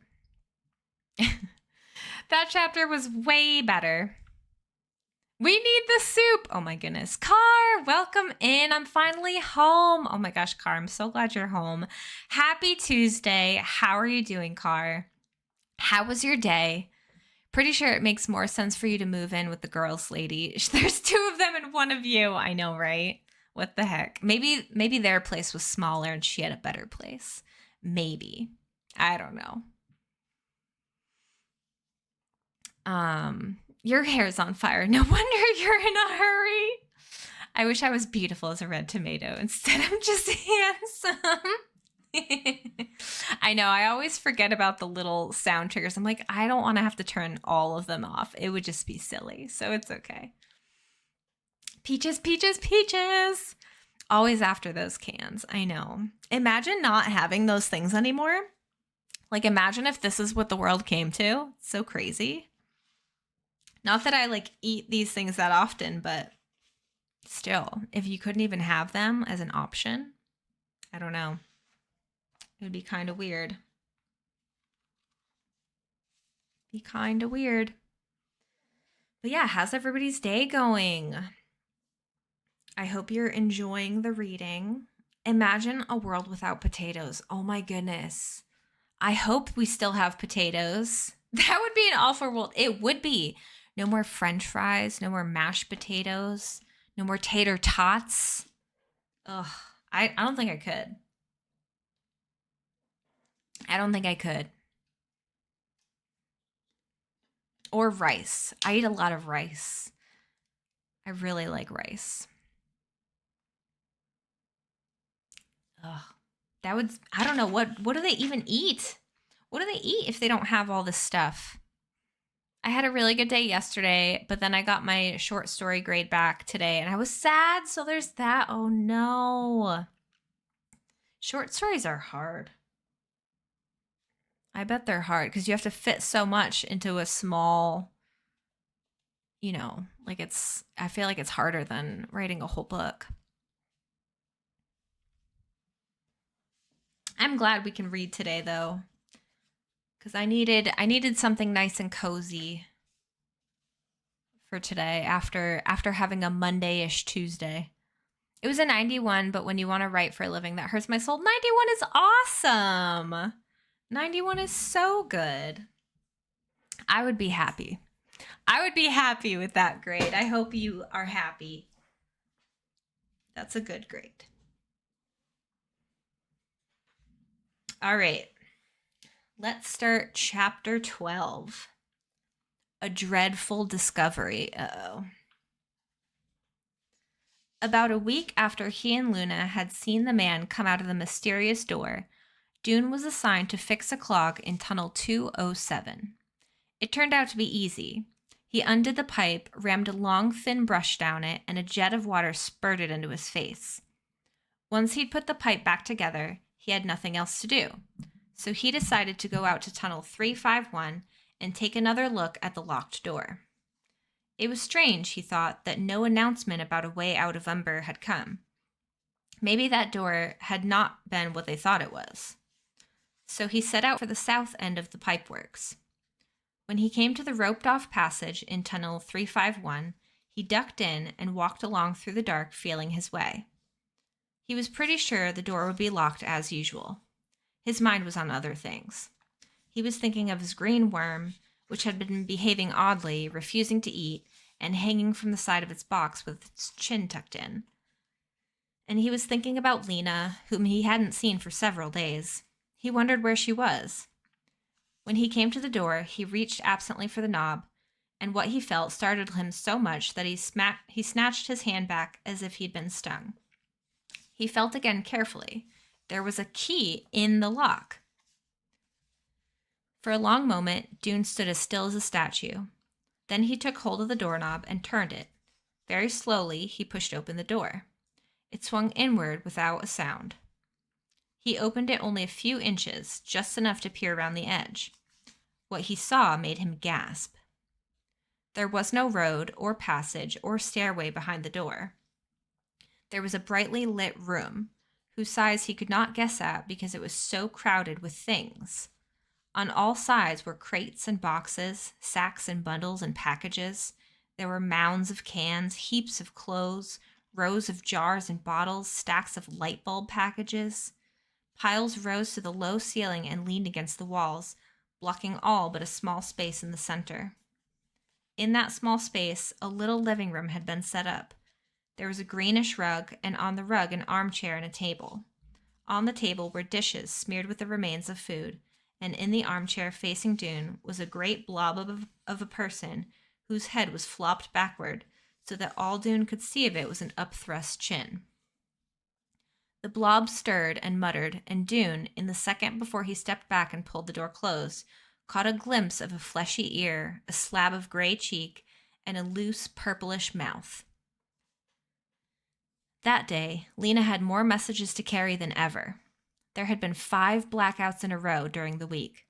That chapter was way better. We need the soup. Oh my goodness. Car, welcome in. I'm finally home. Oh my gosh, Car, I'm so glad you're home. Happy Tuesday. How are you doing, Car? How was your day? Pretty sure it makes more sense for you to move in with the girls lady. There's two of them and one of you. I know, right? What the heck? Maybe their place was smaller and she had a better place. Maybe. I don't know. Your hair's on fire. No wonder you're in a hurry. I wish I was beautiful as a red tomato. Instead, I'm just handsome. I know. I always forget about the little sound triggers. I'm like, I don't want to have to turn all of them off. It would just be silly. So it's okay. Peaches, peaches, peaches. Always after those cans. I know. Imagine not having those things anymore. Like, imagine if this is what the world came to. It's so crazy. Not that I like eat these things that often, but still, if you couldn't even have them as an option, I don't know. It would be kind of weird. Be kind of weird. But yeah, how's everybody's day going? I hope you're enjoying the reading. Imagine a world without potatoes. Oh my goodness. I hope we still have potatoes. That would be an awful world. It would be. No more French fries, no more mashed potatoes, no more tater tots. Ugh, I don't think I could. I don't think I could. Or rice. I eat a lot of rice. I really like rice. Ugh. That would, I don't know, what do they even eat? What do they eat if they don't have all this stuff? I had a really good day yesterday, but then I got my short story grade back today and I was sad. So there's that. Oh no. Short stories are hard. I bet they're hard because you have to fit so much into a small, like I feel like it's harder than writing a whole book. I'm glad we can read today though. Because I needed something nice and cozy for today after having a Monday-ish Tuesday. It was a 91, but when you want to write for a living, that hurts my soul. 91 is awesome. 91 is so good. I would be happy. I would be happy with that grade. I hope you are happy. That's a good grade. All right. Let's start chapter 12. A dreadful discovery. Uh-oh. About a week after he and Luna had seen the man come out of the mysterious door, Dune was assigned to fix a clog in tunnel 207. It turned out to be easy. He undid the pipe, rammed a long, thin brush down it, and a jet of water spurted into his face. Once he'd put the pipe back together, he had nothing else to do. So he decided to go out to tunnel 351 and take another look at the locked door. It was strange, he thought, that no announcement about a way out of Ember had come. Maybe that door had not been what they thought it was. So he set out for the south end of the pipeworks. When he came to the roped-off passage in tunnel 351, he ducked in and walked along through the dark, feeling his way. He was pretty sure the door would be locked as usual. His mind was on other things. He was thinking of his green worm, which had been behaving oddly, refusing to eat, and hanging from the side of its box with its chin tucked in. And he was thinking about Lena, whom he hadn't seen for several days. He wondered where she was. When he came to the door, he reached absently for the knob, and what he felt startled him so much that he snatched his hand back as if he'd been stung. He felt again carefully. There was a key in the lock. For a long moment, Dune stood as still as a statue. Then he took hold of the doorknob and turned it. Very slowly, he pushed open the door. It swung inward without a sound. He opened it only a few inches, just enough to peer around the edge. What he saw made him gasp. There was no road or passage or stairway behind the door. There was a brightly lit room, whose size he could not guess at because it was so crowded with things. On all sides were crates and boxes, sacks and bundles and packages. There were mounds of cans, heaps of clothes, rows of jars and bottles, stacks of light bulb packages. Piles rose to the low ceiling and leaned against the walls, blocking all but a small space in the center. In that small space, a little living room had been set up. There was a greenish rug, and on the rug an armchair and a table. On the table were dishes smeared with the remains of food, and in the armchair facing Dune was a great blob of a person whose head was flopped backward, so that all Dune could see of it was an upthrust chin. The blob stirred and muttered, and Dune, in the second before he stepped back and pulled the door closed, caught a glimpse of a fleshy ear, a slab of gray cheek, and a loose, purplish mouth. That day, Lena had more messages to carry than ever. There had been 5 blackouts in a row during the week.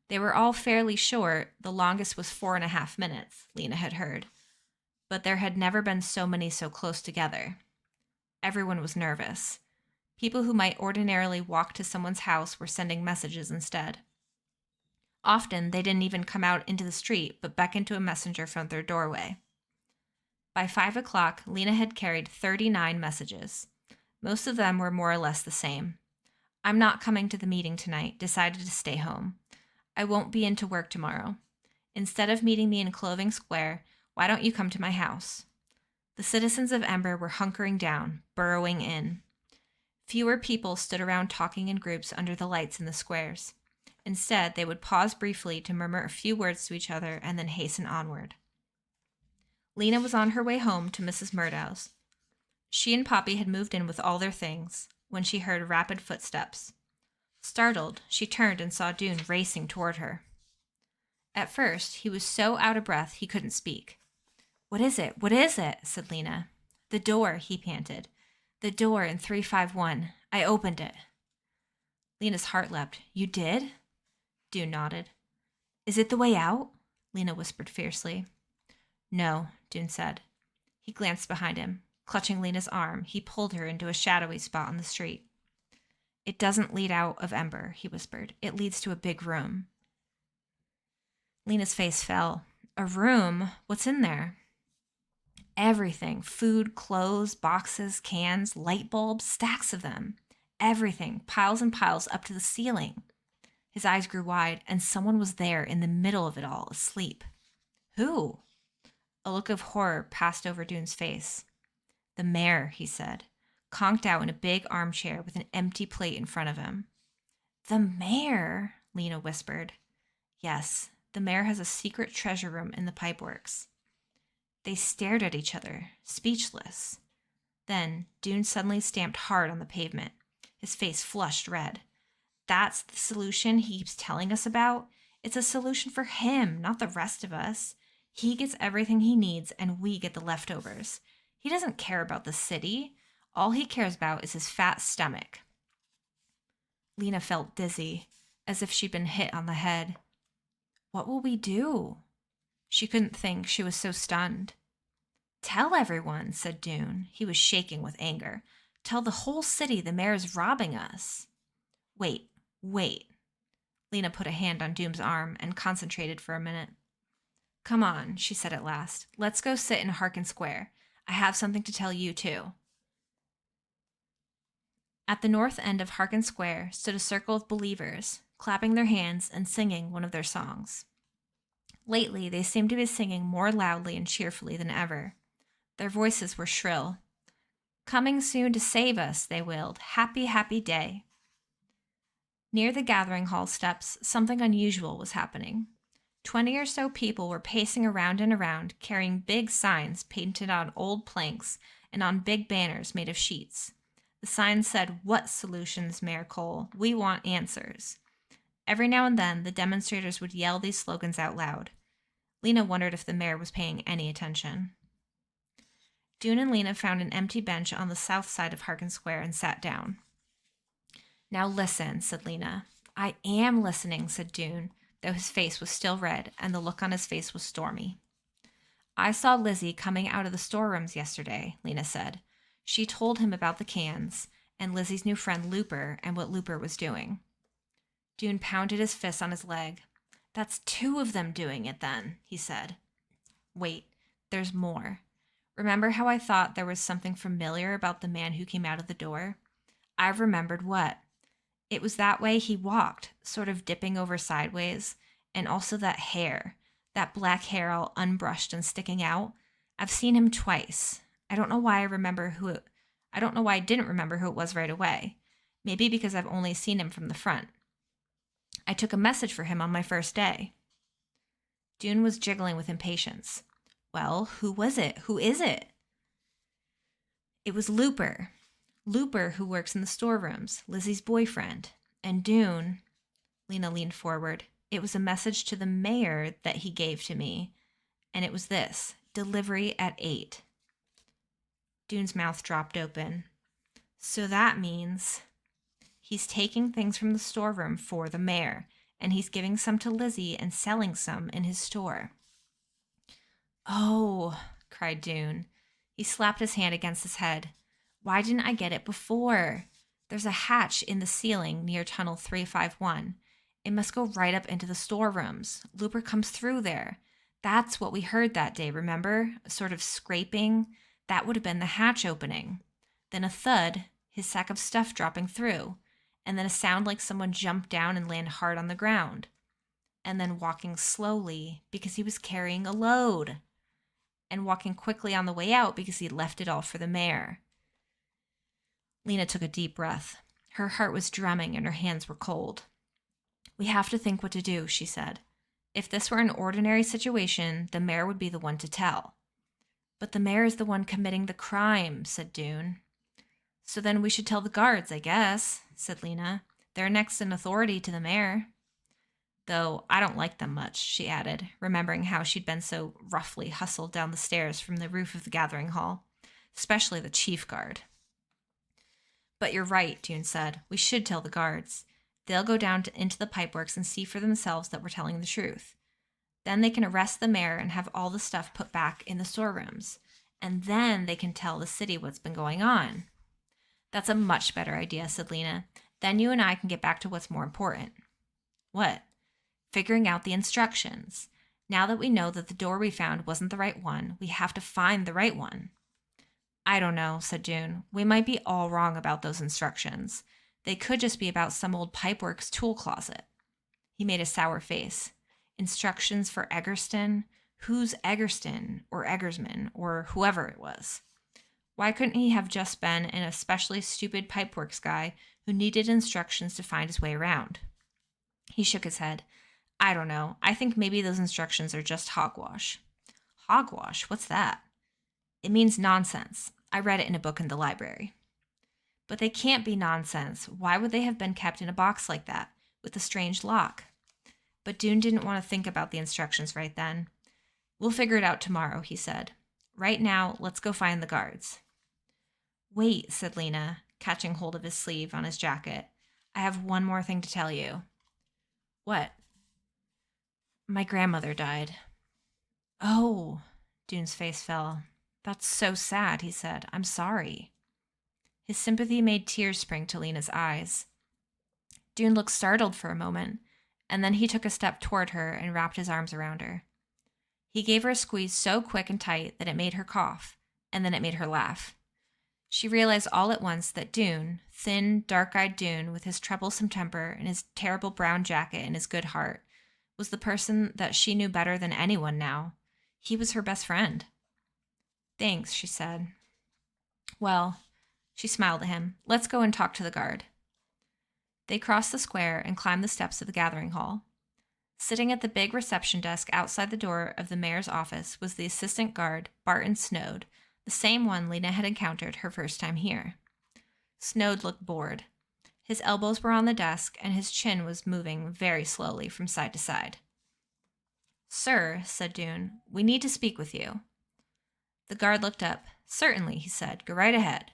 They were all fairly short, the longest was 4.5 minutes, Lena had heard. But there had never been so many so close together. Everyone was nervous. People who might ordinarily walk to someone's house were sending messages instead. Often, they didn't even come out into the street, but beckoned to a messenger from their doorway. By 5 o'clock, Lena had carried 39 messages. Most of them were more or less the same. I'm not coming to the meeting tonight, decided to stay home. I won't be into work tomorrow. Instead of meeting me in Clothing Square, why don't you come to my house? The citizens of Ember were hunkering down, burrowing in. Fewer people stood around talking in groups under the lights in the squares. Instead, they would pause briefly to murmur a few words to each other and then hasten onward. Lena was on her way home to Mrs. Murdau's. She and Poppy had moved in with all their things when she heard rapid footsteps. Startled, she turned and saw Dune racing toward her. At first, he was so out of breath he couldn't speak. What is it? What is it? Said Lena. The door, he panted. The door in 351. I opened it. Lena's heart leapt. You did? Dune nodded. Is it the way out? Lena whispered fiercely. No, Dune said. He glanced behind him. Clutching Lena's arm, he pulled her into a shadowy spot on the street. It doesn't lead out of Ember, he whispered. It leads to a big room. Lena's face fell. A room? What's in there? Everything. Food, clothes, boxes, cans, light bulbs, stacks of them. Everything. Piles and piles up to the ceiling. His eyes grew wide, and someone was there in the middle of it all, asleep. Who? A look of horror passed over Dune's face. The mayor, he said, conked out in a big armchair with an empty plate in front of him. The mayor, Lena whispered. Yes, the mayor has a secret treasure room in the pipeworks. They stared at each other, speechless. Then Dune suddenly stamped hard on the pavement. His face flushed red. That's the solution he keeps telling us about? It's a solution for him, not the rest of us. He gets everything he needs, and we get the leftovers. He doesn't care about the city. All he cares about is his fat stomach. Lena felt dizzy, as if she'd been hit on the head. What will we do? She couldn't think, she was so stunned. Tell everyone, said Dune. He was shaking with anger. Tell the whole city the mayor's robbing us. Wait. Lena put a hand on Dune's arm and concentrated for a minute. Come on, she said at last. Let's go sit in Harkin Square. I have something to tell you, too. At the north end of Harkin Square stood a circle of believers, clapping their hands and singing one of their songs. Lately, they seemed to be singing more loudly and cheerfully than ever. Their voices were shrill. "Coming soon to save us," they wailed. "Happy, happy day." Near the gathering hall steps, something unusual was happening. 20 or so people were pacing around and around, carrying big signs painted on old planks and on big banners made of sheets. The signs said, "What solutions, Mayor Cole? We want answers." Every now and then, the demonstrators would yell these slogans out loud. Lena wondered if the mayor was paying any attention. Dune and Lena found an empty bench on the south side of Harkin Square and sat down. "Now listen," said Lena. "I am listening," said Dune, though his face was still red and the look on his face was stormy. "I saw Lizzie coming out of the storerooms yesterday," Lena said. "She told him about the cans and Lizzie's new friend Looper and what Looper was doing." Dune pounded his fist on his leg. "That's 2 of them doing it then," he said. "Wait, there's more. Remember how I thought there was something familiar about the man who came out of the door? I've remembered what. It was that way he walked, sort of dipping over sideways, and also that hair, that black hair all unbrushed and sticking out. I've seen him twice. I don't know why I didn't remember who it was right away. Maybe because I've only seen him from the front. I took a message for him on my first day." Dune was jiggling with impatience. "Well, who was it? Who is it?" "It was Looper. Looper, who works in the storerooms, Lizzie's boyfriend. And Dune," Lena leaned forward, "it was a message to the mayor that he gave to me. And it was this: delivery at 8. Dune's mouth dropped open. "So that means he's taking things from the storeroom for the mayor, and he's giving some to Lizzie and selling some in his store." "Oh," cried Dune. He slapped his hand against his head. "Why didn't I get it before? There's a hatch in the ceiling near tunnel 351. It must go right up into the storerooms. Looper comes through there. That's what we heard that day, remember? A sort of scraping. That would have been the hatch opening. Then a thud, his sack of stuff dropping through. And then a sound like someone jumped down and landed hard on the ground. And then walking slowly because he was carrying a load. And walking quickly on the way out because he left it all for the mayor." Lena took a deep breath. Her heart was drumming and her hands were cold. "We have to think what to do," she said. "If this were an ordinary situation, the mayor would be the one to tell." "But the mayor is the one committing the crime," said Dune. "So then we should tell the guards, I guess," said Lena. "They're next in authority to the mayor." "Though I don't like them much," she added, remembering how she'd been so roughly hustled down the stairs from the roof of the gathering hall, especially the chief guard. "But you're right," Dune said. "We should tell the guards. They'll go down into the pipeworks and see for themselves that we're telling the truth. Then they can arrest the mayor and have all the stuff put back in the storerooms. And then they can tell the city what's been going on." "That's a much better idea," said Lena. "Then you and I can get back to what's more important." "What?" "Figuring out the instructions. Now that we know that the door we found wasn't the right one, we have to find the right one." "I don't know," said Dune. "We might be all wrong about those instructions. They could just be about some old pipeworks tool closet." He made a sour face. "Instructions for Eggerston? Who's Eggerston or Eggersman or whoever it was? Why couldn't he have just been an especially stupid pipeworks guy who needed instructions to find his way around?" He shook his head. "I don't know. I think maybe those instructions are just hogwash." "Hogwash? What's that?" "It means nonsense. I read it in a book in the library." "But they can't be nonsense. Why would they have been kept in a box like that, with a strange lock?" But Dune didn't want to think about the instructions right then. "We'll figure it out tomorrow," he said. "Right now, let's go find the guards." "Wait," said Lena, catching hold of his sleeve on his jacket. "I have one more thing to tell you." "What?" "My grandmother died." "Oh," Dune's face fell. "That's so sad," he said. "I'm sorry." His sympathy made tears spring to Lena's eyes. Dune looked startled for a moment, and then he took a step toward her and wrapped his arms around her. He gave her a squeeze so quick and tight that it made her cough, and then it made her laugh. She realized all at once that Dune, thin, dark-eyed Dune with his troublesome temper and his terrible brown jacket and his good heart, was the person that she knew better than anyone now. He was her best friend. Thanks, she said. Well, she smiled at him. Let's go and talk to the guard. They crossed the square and climbed the steps of the gathering hall. Sitting at the big reception desk outside the door of the mayor's office was the assistant guard, Barton Snowd, the same one Lena had encountered her first time here. Snowd looked bored. His elbows were on the desk, and his chin was moving very slowly from side to side. Sir, said Dune, we need to speak with you. The guard looked up. Certainly, he said. Go right ahead.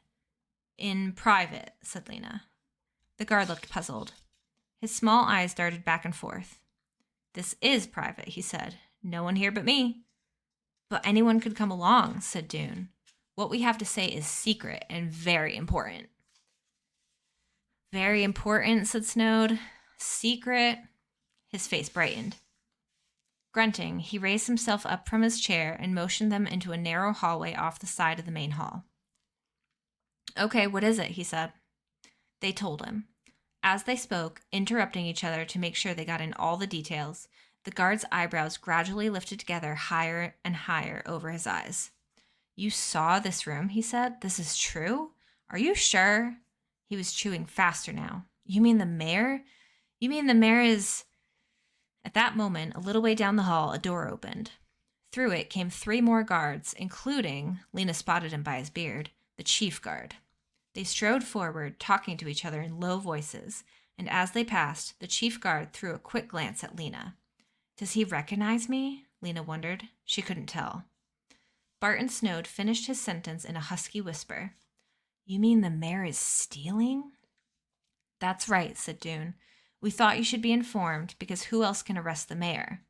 In private, said Lena. The guard looked puzzled. His small eyes darted back and forth. This is private, he said. No one here but me. But anyone could come along, said Dune. What we have to say is secret and very important. Very important, said Snowd. Secret. His face brightened. Grunting, he raised himself up from his chair and motioned them into a narrow hallway off the side of the main hall. Okay, what is it? He said. They told him. As they spoke, interrupting each other to make sure they got in all the details, the guard's eyebrows gradually lifted together higher and higher over his eyes. You saw this room, he said. This is true? Are you sure? He was chewing faster now. You mean the mayor? You mean the mayor is... At that moment, a little way down the hall, a door opened. Through it came 3 more guards, including, Lena spotted him by his beard, the chief guard. They strode forward, talking to each other in low voices, and as they passed, the chief guard threw a quick glance at Lena. Does he recognize me? Lena wondered. She couldn't tell. Barton Snowd finished his sentence in a husky whisper. You mean the mayor is stealing? That's right, said Dune. We thought you should be informed because who else can arrest the mayor?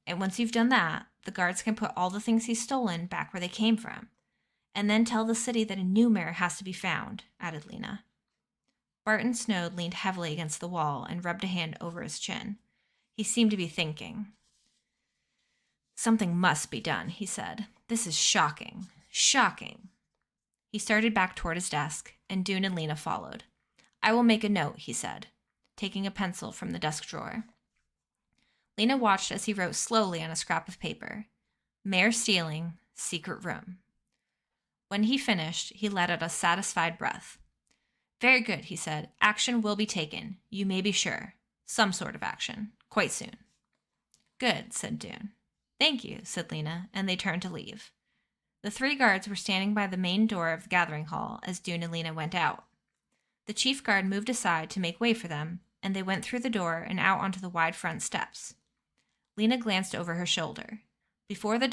And once you've done that, the guards can put all the things he's stolen back where they came from. And then tell the city that a new mayor has to be found, added Lena. Barton Snowd leaned heavily against the wall and rubbed a hand over his chin. He seemed to be thinking. Something must be done, he said. This is shocking. Shocking. He started back toward his desk, and Dune and Lena followed. I will make a note, he said, taking a pencil from the desk drawer. Lena watched as he wrote slowly on a scrap of paper. Mayor stealing, secret room. When he finished, he let out a satisfied breath. Very good, he said. Action will be taken. You may be sure. Some sort of action. Quite soon. Good, said Dune. Thank you, said Lena, and they turned to leave. The 3 guards were standing by the main door of the gathering hall as Dune and Lena went out. The chief guard moved aside to make way for them, and they went through the door and out onto the wide front steps. Lena glanced over her shoulder. Before the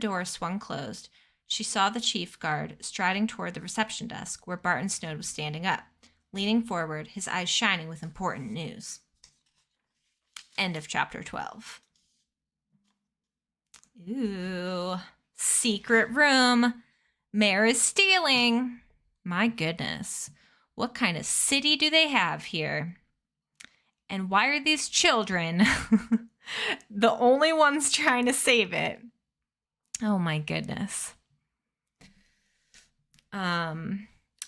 door swung closed, she saw the chief guard striding toward the reception desk where Barton Snowd was standing up, leaning forward, his eyes shining with important news. End of chapter 12. Ooh, secret room. Mayor is stealing. My goodness. What kind of city do they have here? And why are these children the only ones trying to save it? Oh my goodness.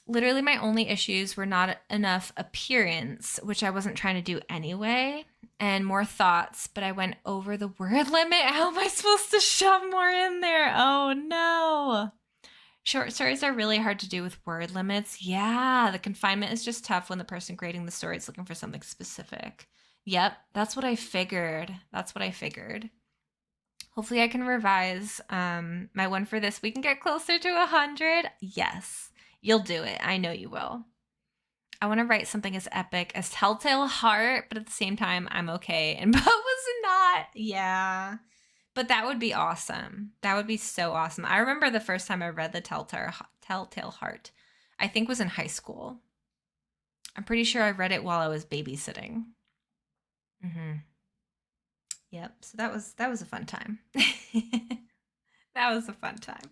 Literally my only issues were not enough appearance, which I wasn't trying to do anyway, and more thoughts, but I went over the word limit. How am I supposed to shove more in there? Oh no. Short stories are really hard to do with word limits. Yeah, the confinement is just tough when the person creating the story is looking for something specific. Yep, that's what I figured. Hopefully I can revise my one for this week and get closer to 100. Yes, you'll do it. I know you will. I want to write something as epic as Telltale Heart, but at the same time, I'm okay. And Bo was not. Yeah. But that would be awesome. That would be so awesome. I remember the first time I read the Telltale Heart, I think was in high school. I'm pretty sure I read it while I was babysitting. Yep. So that was a fun time. That was a fun time.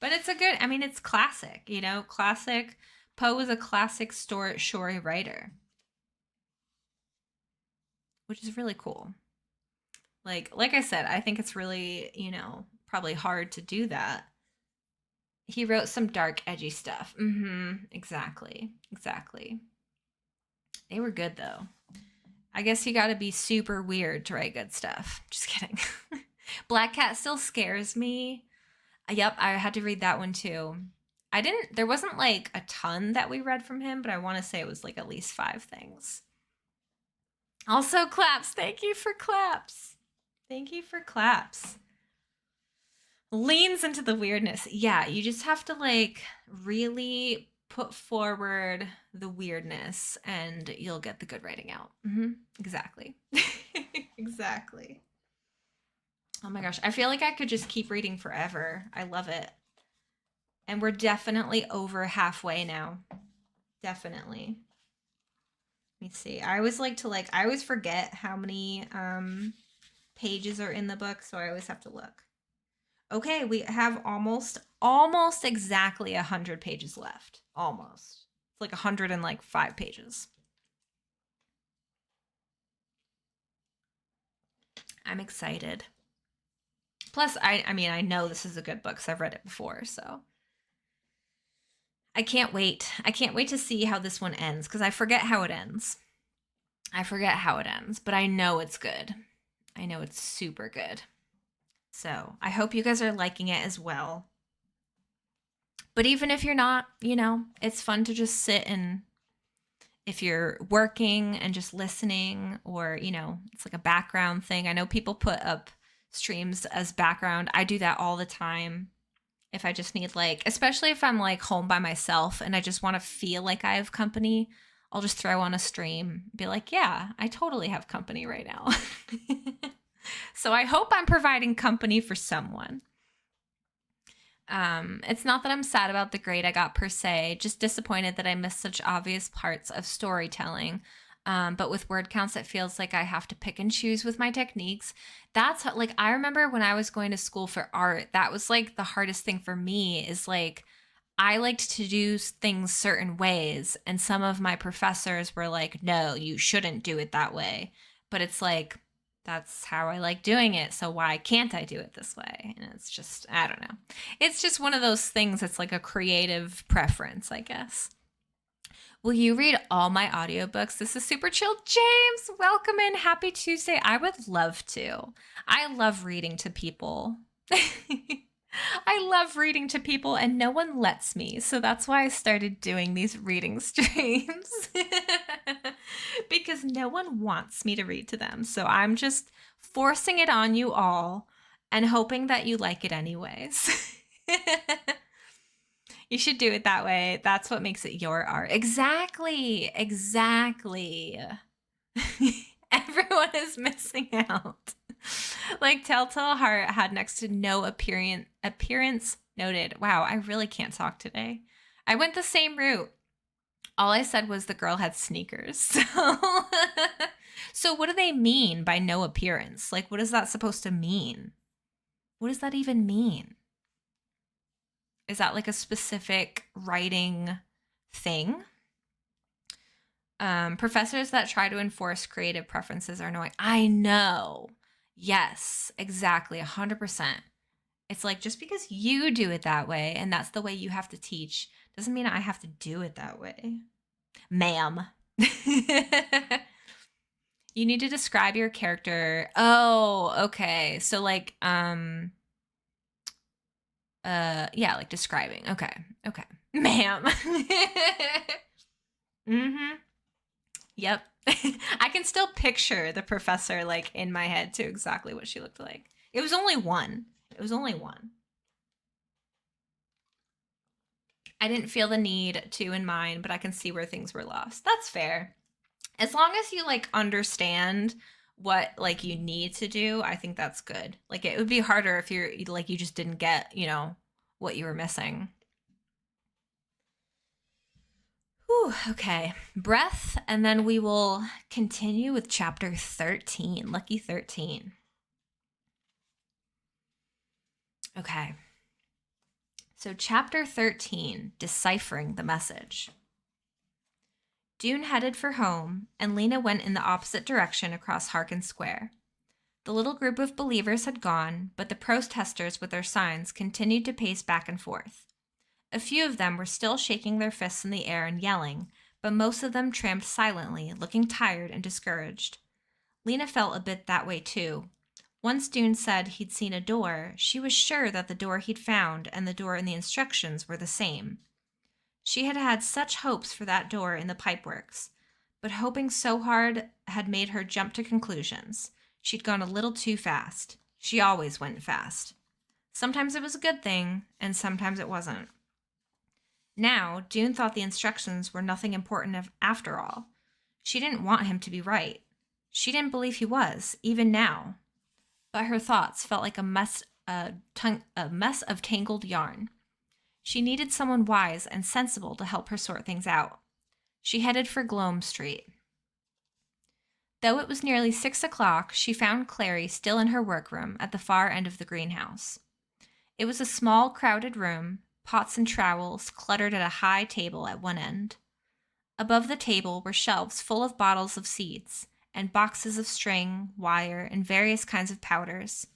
But it's it's classic, classic. Poe was a classic story writer, which is really cool. Like I said, I think it's really, probably hard to do that. He wrote some dark, edgy stuff. Exactly. They were good, though. I guess you gotta be super weird to write good stuff. Just kidding. Black Cat still scares me. Yep, I had to read that one too. There wasn't like a ton that we read from him, but I want to say it was like at least 5 things. Also, claps. Thank you for claps. Thank you for claps. Leans into the weirdness. Yeah, you just have to like really put forward the weirdness and you'll get the good writing out. Exactly. Exactly. Oh my gosh, I feel like I could just keep reading forever. I love it. And we're definitely over halfway now. Definitely. Let me see. I always I always forget how many pages are in the book, so I always have to look. Okay, we have almost exactly 100 pages left. Almost. It's like 105 pages. I'm excited. Plus, I mean, I know this is a good book because I've read it before, so I can't wait. I can't wait to see how this one ends because I forget how it ends. But I know it's good. I know it's super good. So I hope you guys are liking it as well. But even if you're not, you know, it's fun to just sit and if you're working and just listening or, you know, it's like a background thing. I know people put up streams as background. I do that all the time. If I just need like, especially if I'm like home by myself and I just want to feel like I have company, I'll just throw on a stream, be like, yeah, I totally have company right now. So I hope I'm providing company for someone. It's not that I'm sad about the grade I got per se, just disappointed that I missed such obvious parts of storytelling. But with word counts, it feels like I have to pick and choose with my techniques. That's how, like, I remember when I was going to school for art, that was like the hardest thing for me is like, I liked to do things certain ways. And some of my professors were like, no, you shouldn't do it that way. But it's like, that's how I like doing it. So why can't I do it this way? And it's just, I don't know. It's just one of those things that's like a creative preference, I guess. Will you read all my audiobooks? This is super chill. James, welcome in. Happy Tuesday. I would love to. I love reading to people. I love reading to people and no one lets me. So that's why I started doing these reading streams. Because no one wants me to read to them. So I'm just forcing it on you all and hoping that you like it anyways. You should do it that way. That's what makes it your art. Exactly. Everyone is missing out. Like Telltale Heart had next to no appearance noted. Wow, I really can't talk today. I went the same route. All I said was the girl had sneakers. So what do they mean by no appearance? Like, what is that supposed to mean? What does that even mean? Is that like a specific writing thing? Professors that try to enforce creative preferences are annoying. I know. Yes, exactly. 100%. It's like just because you do it that way and that's the way you have to teach doesn't mean I have to do it that way. Ma'am. You need to describe your character. Oh, okay. So like, yeah, like describing. Okay. Ma'am. Yep. I can still picture the professor like in my head too, exactly what she looked like. It was only one. I didn't feel the need to in mine, but I can see where things were lost. That's fair. As long as you like understand what like you need to do, I think that's good. Like it would be harder if you're like you just didn't get, you know, what you were missing. Whew, okay. Breath, and then we will continue with chapter 13. Lucky 13. Okay. So chapter 13, Deciphering the Message. Dune headed for home, and Lena went in the opposite direction across Harkin Square. The little group of believers had gone, but the protesters with their signs continued to pace back and forth. A few of them were still shaking their fists in the air and yelling, but most of them tramped silently, looking tired and discouraged. Lena felt a bit that way too. Once Dune said he'd seen a door, she was sure that the door he'd found and the door in the instructions were the same. She had had such hopes for that door in the pipeworks, but hoping so hard had made her jump to conclusions. She'd gone a little too fast. She always went fast. Sometimes it was a good thing, and sometimes it wasn't. Now, Dune thought the instructions were nothing important after all. She didn't want him to be right. She didn't believe he was, even now. But her thoughts felt like a mess of tangled yarn. She needed someone wise and sensible to help her sort things out. She headed for Gloam Street. Though it was nearly 6 o'clock, she found Clary still in her workroom at the far end of the greenhouse. It was a small, crowded room, pots and trowels cluttered at a high table at one end. Above the table were shelves full of bottles of seeds and boxes of string, wire, and various kinds of powders.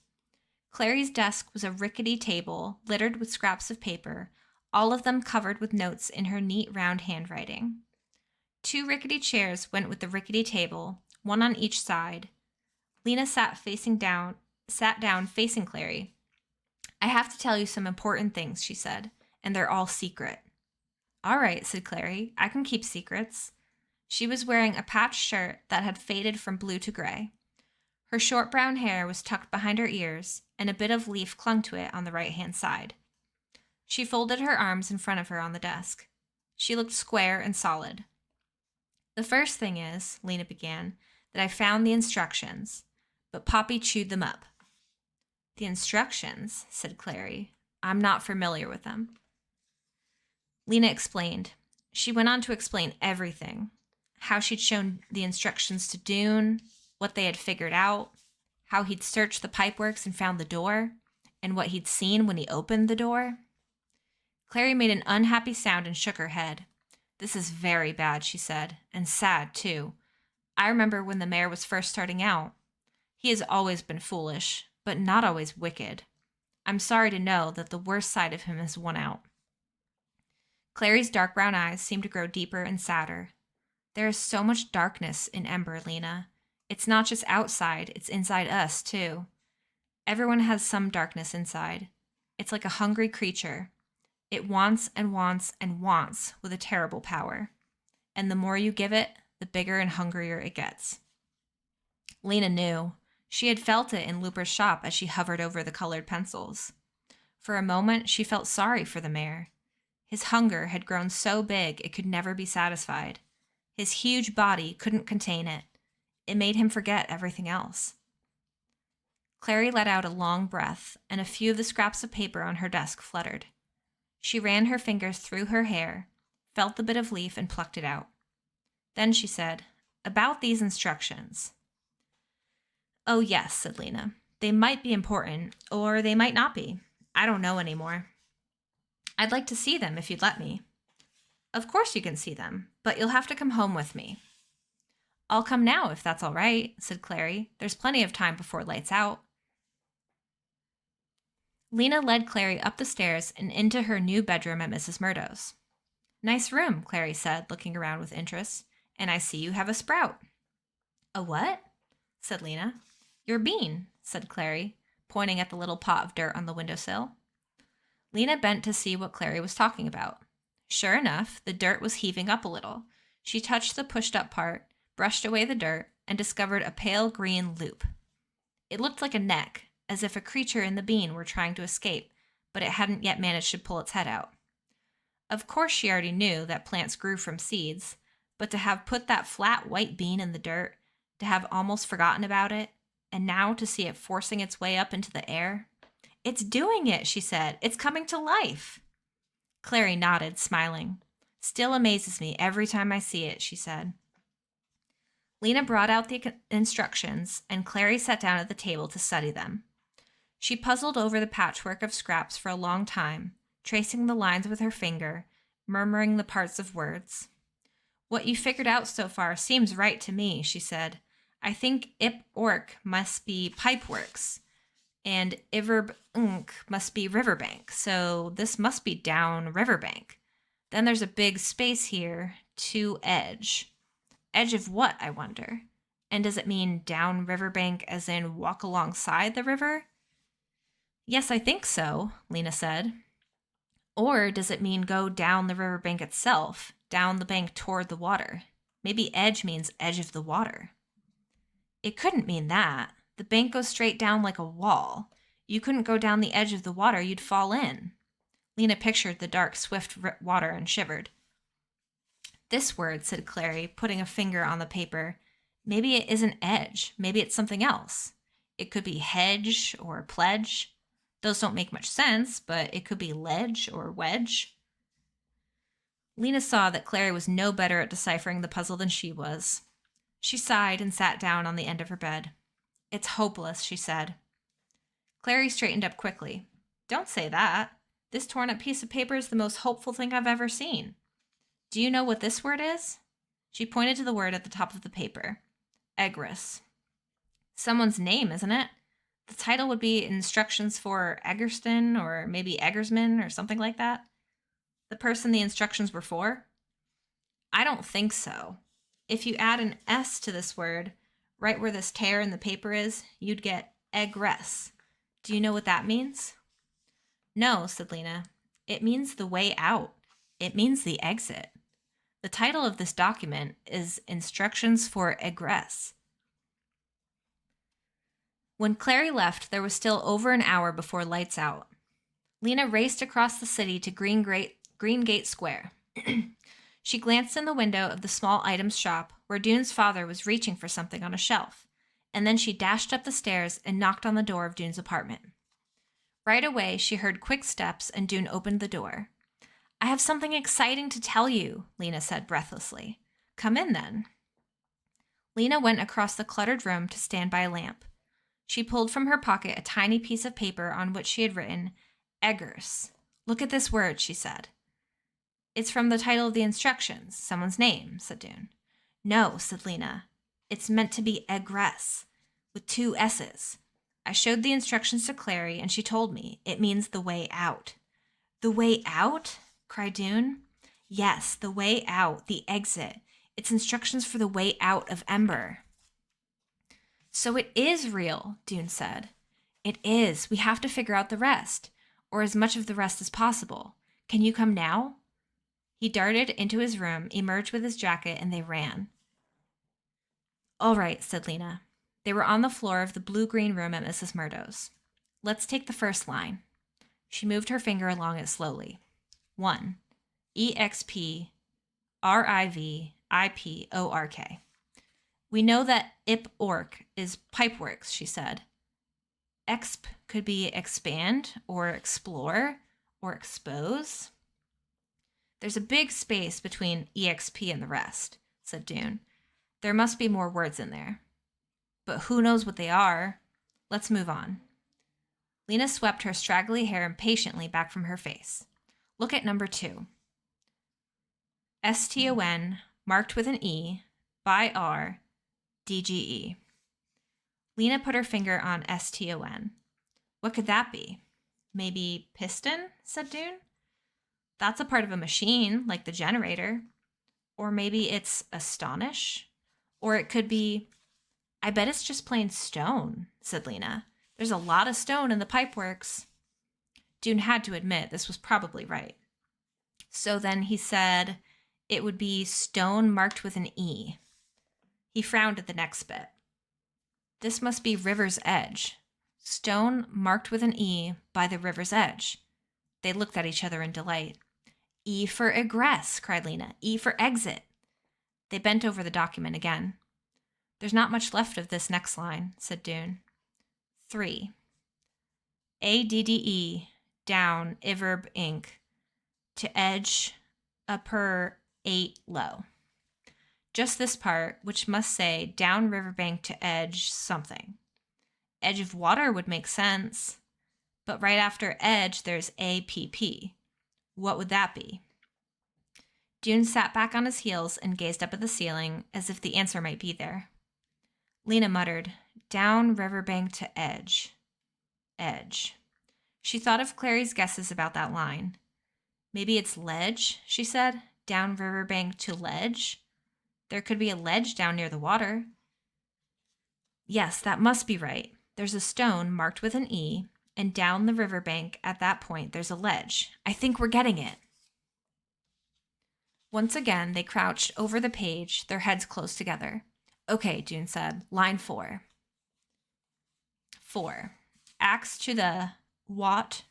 Clary's desk was a rickety table littered with scraps of paper, all of them covered with notes in her neat, round handwriting. 2 rickety chairs went with the rickety table, one on each side. Lena sat down facing Clary. "I have to tell you some important things," she said, "and they're all secret." "All right," said Clary. "I can keep secrets." She was wearing a patched shirt that had faded from blue to gray. Her short brown hair was tucked behind her ears, and a bit of leaf clung to it on the right-hand side. She folded her arms in front of her on the desk. She looked square and solid. "The first thing is," Lena began, "that I found the instructions, but Poppy chewed them up." "The instructions?" said Clary. "I'm not familiar with them." Lena explained. She went on to explain everything. How she'd shown the instructions to Dune, what they had figured out, how he'd searched the pipeworks and found the door, and what he'd seen when he opened the door. Clary made an unhappy sound and shook her head. "This is very bad," she said, "and sad, too. I remember when the mayor was first starting out. He has always been foolish, but not always wicked. I'm sorry to know that the worst side of him has won out." Clary's dark brown eyes seemed to grow deeper and sadder. "There is so much darkness in Ember, Lena. It's not just outside, it's inside us, too. Everyone has some darkness inside. It's like a hungry creature. It wants and wants and wants with a terrible power. And the more you give it, the bigger and hungrier it gets." Lena knew. She had felt it in Looper's shop as she hovered over the colored pencils. For a moment, she felt sorry for the mayor. His hunger had grown so big it could never be satisfied. His huge body couldn't contain it. It made him forget everything else. Clary let out a long breath, and a few of the scraps of paper on her desk fluttered. She ran her fingers through her hair, felt the bit of leaf, and plucked it out. Then she said, "About these instructions." "Oh, yes," said Lena. "They might be important, or they might not be. I don't know anymore. I'd like to see them if you'd let me." "Of course you can see them, but you'll have to come home with me." "I'll come now, if that's all right," said Clary. "There's plenty of time before lights out." Lena led Clary up the stairs and into her new bedroom at Mrs. Murdo's. "Nice room," Clary said, looking around with interest. "And I see you have a sprout." "A what?" said Lena. "Your bean," said Clary, pointing at the little pot of dirt on the windowsill. Lena bent to see what Clary was talking about. Sure enough, the dirt was heaving up a little. She touched the pushed-up part, brushed away the dirt, and discovered a pale green loop. It looked like a neck, as if a creature in the bean were trying to escape, but it hadn't yet managed to pull its head out. Of course she already knew that plants grew from seeds, but to have put that flat white bean in the dirt, to have almost forgotten about it, and now to see it forcing its way up into the air. "It's doing it," she said. "It's coming to life." Clary nodded, smiling. "Still amazes me every time I see it," she said. Lena brought out the instructions, and Clary sat down at the table to study them. She puzzled over the patchwork of scraps for a long time, tracing the lines with her finger, murmuring the parts of words. "What you figured out so far seems right to me," she said. "I think ip-ork must be pipeworks, and iverb-unk must be riverbank, so this must be down riverbank. Then there's a big space here to edge. Edge of what, I wonder? And does it mean down riverbank as in walk alongside the river? Yes, I think so, Lena said. Or does it mean go down the riverbank itself, down the bank toward the water? Maybe edge means edge of the water. It couldn't mean that. The bank goes straight down like a wall. You couldn't go down the edge of the water, you'd fall in. Lena pictured the dark, swift water and shivered. This word, said Clary, putting a finger on the paper. Maybe it isn't edge. Maybe it's something else. It could be hedge or pledge. Those don't make much sense, but it could be ledge or wedge. Lena saw that Clary was no better at deciphering the puzzle than she was. She sighed and sat down on the end of her bed. It's hopeless, she said. Clary straightened up quickly. Don't say that. This torn up piece of paper is the most hopeful thing I've ever seen. Do you know what this word is? She pointed to the word at the top of the paper. Egress. Someone's name, isn't it? The title would be Instructions for Eggerston or maybe Eggersman or something like that. The person the instructions were for? I don't think so. If you add an S to this word, right where this tear in the paper is, you'd get egress. Do you know what that means? No, said Lena. It means the way out. It means the exit. The title of this document is Instructions for Egress. When Clary left, there was still over an hour before lights out. Lena raced across the city to Greengate Square. She glanced in the window of the small items shop where Dune's father was reaching for something on a shelf, and then she dashed up the stairs and knocked on the door of Dune's apartment. Right away, she heard quick steps and Dune opened the door. I have something exciting to tell you, Lena said breathlessly. Come in then. Lena went across the cluttered room to stand by a lamp. She pulled from her pocket a tiny piece of paper on which she had written, Eggers. Look at this word, she said. It's from the title of the instructions, someone's name, said Dune. No, said Lena. It's meant to be egress, with 2 S's. I showed the instructions to Clary, and she told me it means the way out. The way out? Cried Dune. Yes, the way out, the exit. It's instructions for the way out of Ember. So it is real, Dune said. It is. We have to figure out the rest, or as much of the rest as possible. Can you come now? He darted into his room, emerged with his jacket, and they ran. All right, said Lena. They were on the floor of the blue-green room at Mrs. Murdo's. Let's take the first line. She moved her finger along it slowly. 1. EXP RIVIPORK. We know that IPORK is pipeworks, she said. Exp could be expand or explore or expose. There's a big space between EXP and the rest, said Dune. There must be more words in there. But who knows what they are? Let's move on. Lena swept her straggly hair impatiently back from her face. Look at number 2. STON, marked with an E, by R, DGE. Lena put her finger on STON. What could that be? Maybe piston, said Dune. That's a part of a machine, like the generator. Or maybe it's astonish. Or it could be, I bet it's just plain stone, said Lena. There's a lot of stone in the pipeworks. Dune had to admit this was probably right. So then he said it would be stone marked with an E. He frowned at the next bit. This must be river's edge. Stone marked with an E by the river's edge. They looked at each other in delight. E for egress, cried Lena. E for exit. They bent over the document again. There's not much left of this next line, said Dune. 3. ADDE, down, Iverb, Inc. To edge, upper, 8, low. Just this part, which must say down riverbank to edge something. Edge of water would make sense. But right after edge, there's APP. What would that be? Dune sat back on his heels and gazed up at the ceiling as if the answer might be there. Lena muttered, down riverbank to edge. Edge. She thought of Clary's guesses about that line. Maybe it's ledge, she said, down riverbank to ledge. There could be a ledge down near the water. Yes, that must be right. There's a stone marked with an E, and down the riverbank at that point there's a ledge. I think we're getting it. Once again, they crouched over the page, their heads close together. Okay, June said. Line 4. 4. Axe to the wat,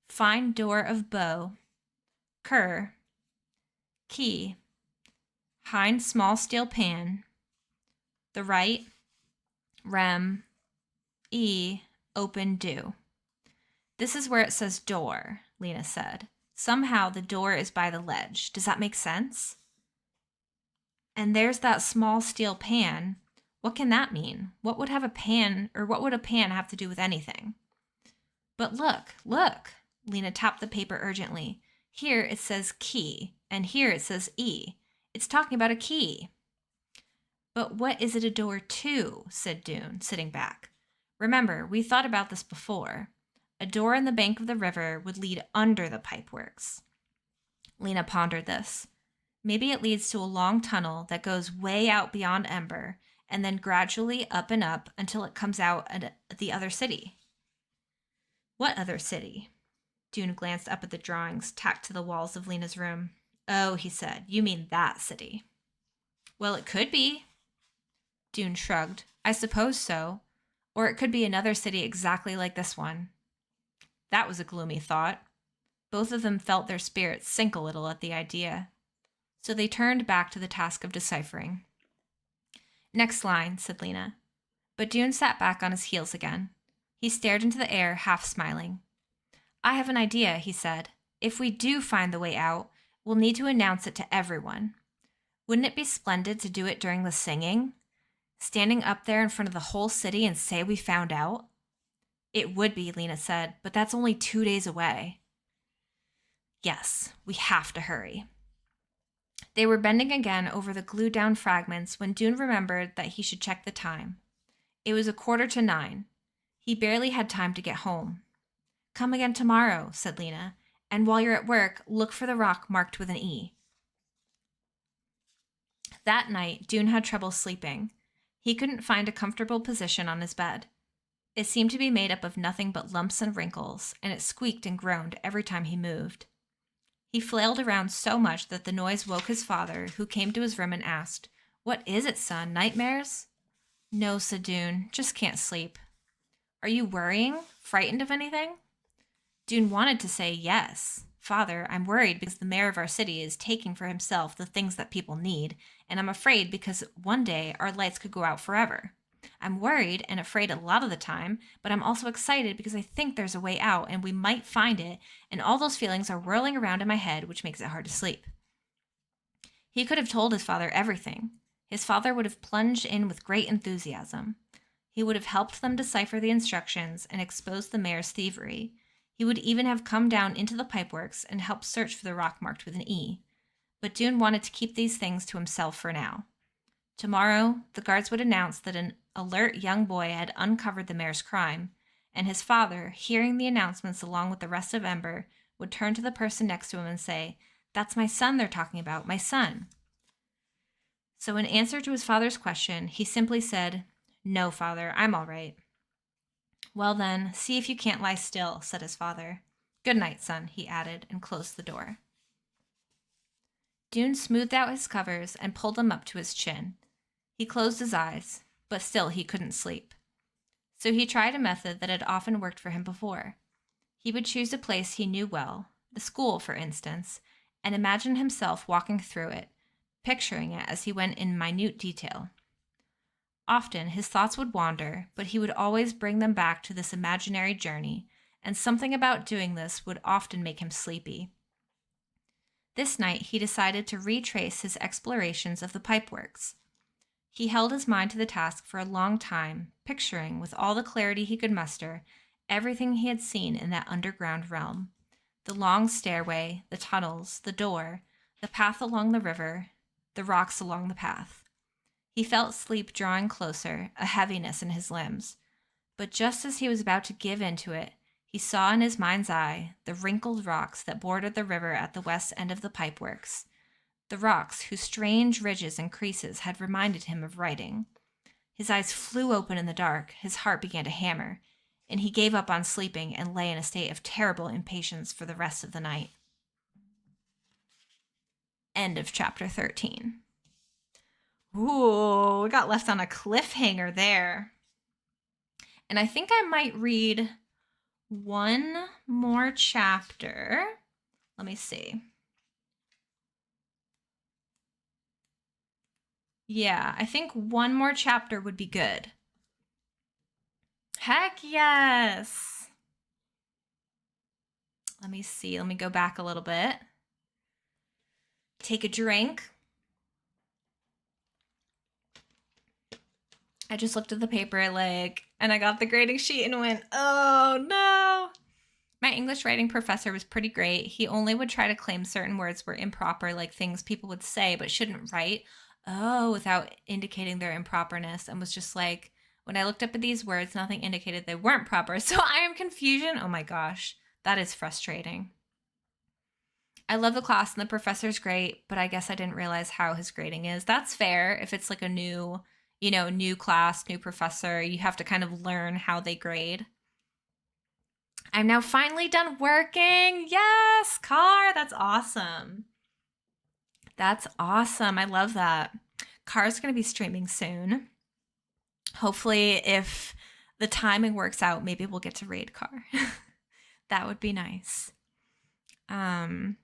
fine door of bow, cur, key, hind small steel pan, the right, rem, open do. This is where it says door, Lena said. Somehow the door is by the ledge. Does that make sense? And there's that small steel pan. What can that mean? What would a pan have to do with anything? But look, Lena tapped the paper urgently. Here it says key, and here it says E. It's talking about a key. But what is it a door to? Said Dune, sitting back. Remember, we thought about this before. A door in the bank of the river would lead under the pipeworks. Lena pondered this. Maybe it leads to a long tunnel that goes way out beyond Ember, and then gradually up and up until it comes out at the other city. What other city? Dune glanced up at the drawings tacked to the walls of Lena's room. Oh, he said, you mean that city. Well, it could be. Dune shrugged. I suppose so. Or it could be another city exactly like this one. That was a gloomy thought. Both of them felt their spirits sink a little at the idea. So they turned back to the task of deciphering. Next line, said Lena. But Dune sat back on his heels again. He stared into the air, half smiling. I have an idea, he said. If we do find the way out, we'll need to announce it to everyone. Wouldn't it be splendid to do it during the singing? Standing up there in front of the whole city and say we found out? It would be, Lena said, but that's only 2 days away. Yes, we have to hurry. They were bending again over the glued-down fragments when Dune remembered that he should check the time. It was 9:15. He barely had time to get home. Come again tomorrow, said Lena, and while you're at work, look for the rock marked with an E. That night, Dune had trouble sleeping. He couldn't find a comfortable position on his bed. It seemed to be made up of nothing but lumps and wrinkles, and it squeaked and groaned every time he moved. He flailed around so much that the noise woke his father, who came to his room and asked, What is it, son? Nightmares? No, said Dune, just can't sleep. Are you worrying? Frightened of anything? Dune wanted to say yes. Father, I'm worried because the mayor of our city is taking for himself the things that people need, and I'm afraid because one day our lights could go out forever. I'm worried and afraid a lot of the time, but I'm also excited because I think there's a way out and we might find it, and all those feelings are whirling around in my head, which makes it hard to sleep. He could have told his father everything. His father would have plunged in with great enthusiasm. He would have helped them decipher the instructions and expose the mayor's thievery. He would even have come down into the pipeworks and helped search for the rock marked with an E. But Dune wanted to keep these things to himself for now. Tomorrow, the guards would announce that an alert young boy had uncovered the mayor's crime, and his father, hearing the announcements along with the rest of Ember, would turn to the person next to him and say, That's my son they're talking about, my son. So in answer to his father's question, he simply said, No, father, I'm all right. Well then, see if you can't lie still, said his father. Good night, son, he added, and closed the door. Dune smoothed out his covers and pulled them up to his chin. He closed his eyes, but still he couldn't sleep. So he tried a method that had often worked for him before. He would choose a place he knew well, the school, for instance, and imagine himself walking through it, picturing it as he went in minute detail. Often his thoughts would wander, but he would always bring them back to this imaginary journey, and something about doing this would often make him sleepy. This night he decided to retrace his explorations of the pipeworks. He held his mind to the task for a long time, picturing, with all the clarity he could muster, everything he had seen in that underground realm. The long stairway, the tunnels, the door, the path along the river, the rocks along the path. He felt sleep drawing closer, a heaviness in his limbs. But just as he was about to give in to it, he saw in his mind's eye the wrinkled rocks that bordered the river at the west end of the pipeworks, the rocks whose strange ridges and creases had reminded him of writing. His eyes flew open in the dark. His heart began to hammer, and he gave up on sleeping and lay in a state of terrible impatience for the rest of the night. End of chapter 13. Ooh, we got left on a cliffhanger there. And I think I might read one more chapter. Let me see. Yeah, I think one more chapter would be good. Heck yes. Let me see. Let me go back a little bit. Take a drink. I just looked at the paper and I got the grading sheet and went, oh no. My English writing professor was pretty great. He only would try to claim certain words were improper, like things people would say but shouldn't write, without indicating their improperness, and was just like, when I looked up at these words, nothing indicated they weren't proper. So I am confusion. Oh my gosh, that is frustrating. I love the class and the professor's great, but I guess I didn't realize how his grading is. That's fair. If it's like a new class, new professor, you have to kind of learn how they grade. I'm now finally done working. Yes, Car, that's awesome. That's awesome. I love that. Car's going to be streaming soon. Hopefully, if the timing works out, maybe we'll get to raid Car. That would be nice. I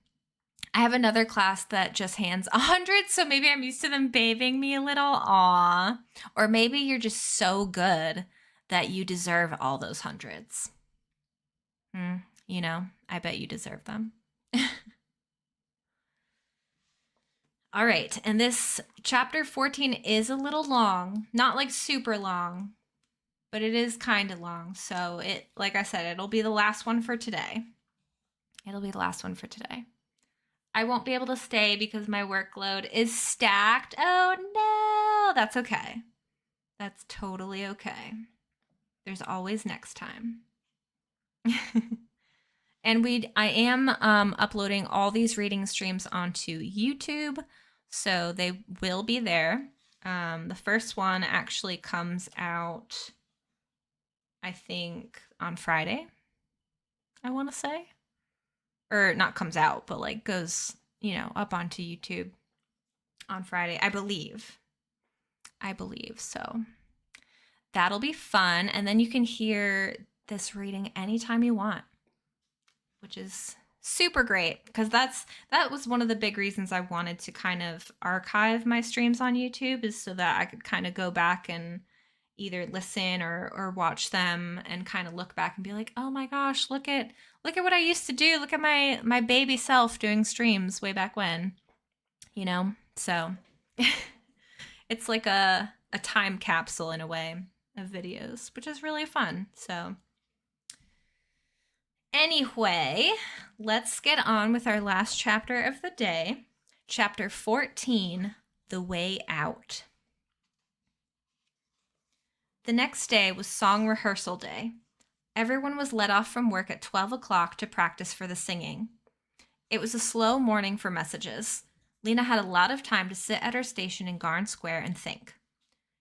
have another class that just hands 100, so maybe I'm used to them babying me a little. Aw. Or maybe you're just so good that you deserve all those hundreds. I bet you deserve them. All right, and this chapter 14 is a little long. Not like super long, but it is kind of long. So like I said, it'll be the last one for today. I won't be able to stay because my workload is stacked. Oh no, that's okay. That's totally okay. There's always next time. And I am uploading all these reading streams onto YouTube, so they will be there. The first one actually comes out, I think, on Friday, I want to say. Or not comes out, but like goes, up onto YouTube on Friday, I believe. So that'll be fun. And then you can hear this reading anytime you want, which is super great, because that was one of the big reasons I wanted to kind of archive my streams on YouTube, is so that I could kind of go back and either listen or watch them and kind of look back and be like, oh my gosh, look at what I used to do. Look at my baby self doing streams way back when, so it's like a time capsule in a way of videos, which is really fun. So anyway, let's get on with our last chapter of the day. Chapter 14, The Way Out. The next day was song rehearsal day. Everyone was let off from work at 12 o'clock to practice for the singing. It was a slow morning for messages. Lena had a lot of time to sit at her station in Garn Square and think.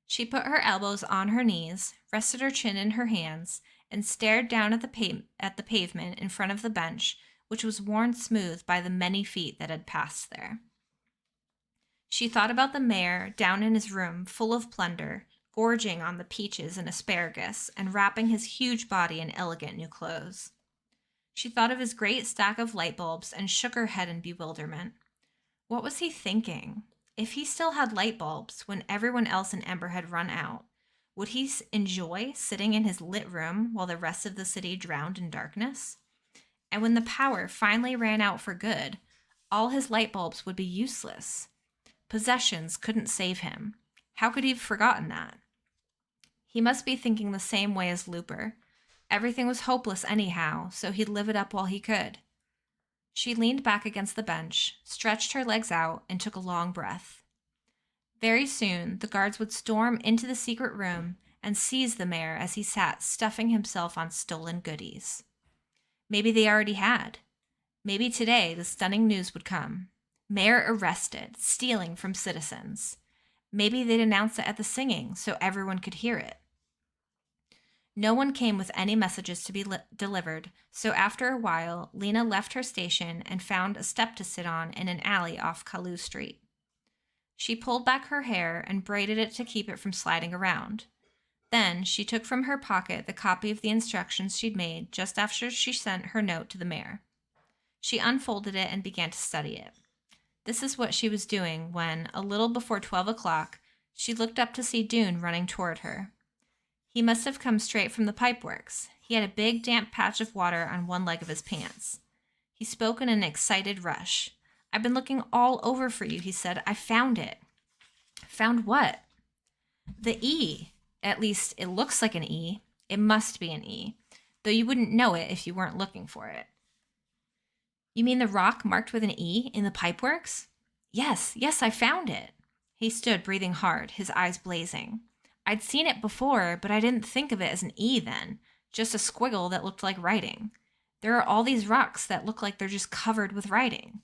She put her elbows on her knees, rested her chin in her hands, and stared down at the pavement in front of the bench, which was worn smooth by the many feet that had passed there. She thought about the mayor down in his room, full of plunder, gorging on the peaches and asparagus, and wrapping his huge body in elegant new clothes. She thought of his great stack of light bulbs and shook her head in bewilderment. What was he thinking? If he still had light bulbs when everyone else in Ember had run out, would he enjoy sitting in his lit room while the rest of the city drowned in darkness? And when the power finally ran out for good, all his light bulbs would be useless. Possessions couldn't save him. How could he have forgotten that? He must be thinking the same way as Looper. Everything was hopeless anyhow, so he'd live it up while he could. She leaned back against the bench, stretched her legs out, and took a long breath. Very soon, the guards would storm into the secret room and seize the mayor as he sat stuffing himself on stolen goodies. Maybe they already had. Maybe today the stunning news would come. Mayor arrested, stealing from citizens. Maybe they'd announce it at the singing so everyone could hear it. No one came with any messages to be delivered, so after a while, Lena left her station and found a step to sit on in an alley off Colie Street. She pulled back her hair and braided it to keep it from sliding around. Then she took from her pocket the copy of the instructions she'd made just after she sent her note to the mayor. She unfolded it and began to study it. This is what she was doing when, a little before 12 o'clock, she looked up to see Dune running toward her. He must have come straight from the pipeworks. He had a big damp patch of water on one leg of his pants. He spoke in an excited rush. "I've been looking all over for you," he said. "I found it." "Found what?" "The E. At least, it looks like an E. It must be an E, though you wouldn't know it if you weren't looking for it." "You mean the rock marked with an E in the pipeworks?" Yes, I found it." He stood breathing hard, his eyes blazing. "I'd seen it before, but I didn't think of it as an E then, just a squiggle that looked like writing. There are all these rocks that look like they're just covered with writing."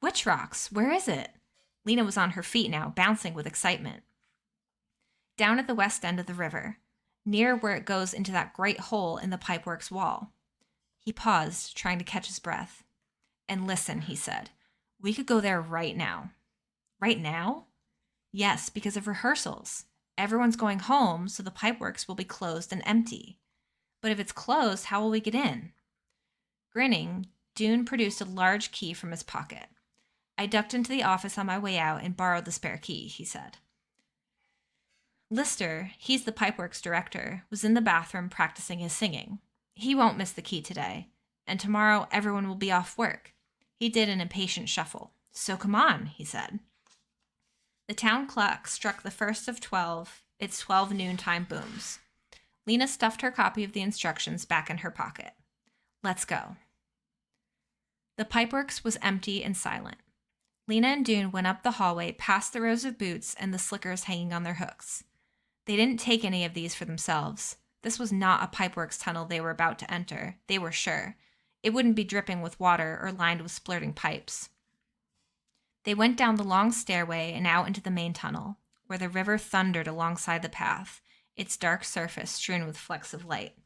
"Which rocks? Where is it?" Lena was on her feet now, bouncing with excitement. "Down at the west end of the river, near where it goes into that great hole in the pipeworks wall." He paused, trying to catch his breath. "And listen," he said, "we could go there right now." "Right now?" "Yes, because of rehearsals. Everyone's going home, so the pipeworks will be closed and empty. But if it's closed, how will we get in?" Grinning, Dune produced a large key from his pocket. "I ducked into the office on my way out and borrowed the spare key," he said. Lister, he's the pipeworks director, was in the bathroom practicing his singing. He won't miss the key today, and tomorrow everyone will be off work. He did an impatient shuffle. "So come on," he said. The town clock struck the first of 12, its 12 noontime booms. Lena stuffed her copy of the instructions back in her pocket. "Let's go." The pipeworks was empty and silent. Lena and Dune went up the hallway past the rows of boots and the slickers hanging on their hooks. They didn't take any of these for themselves. This was not a pipeworks tunnel they were about to enter, they were sure. It wouldn't be dripping with water or lined with splurting pipes. They went down the long stairway and out into the main tunnel, where the river thundered alongside the path, its dark surface strewn with flecks of light.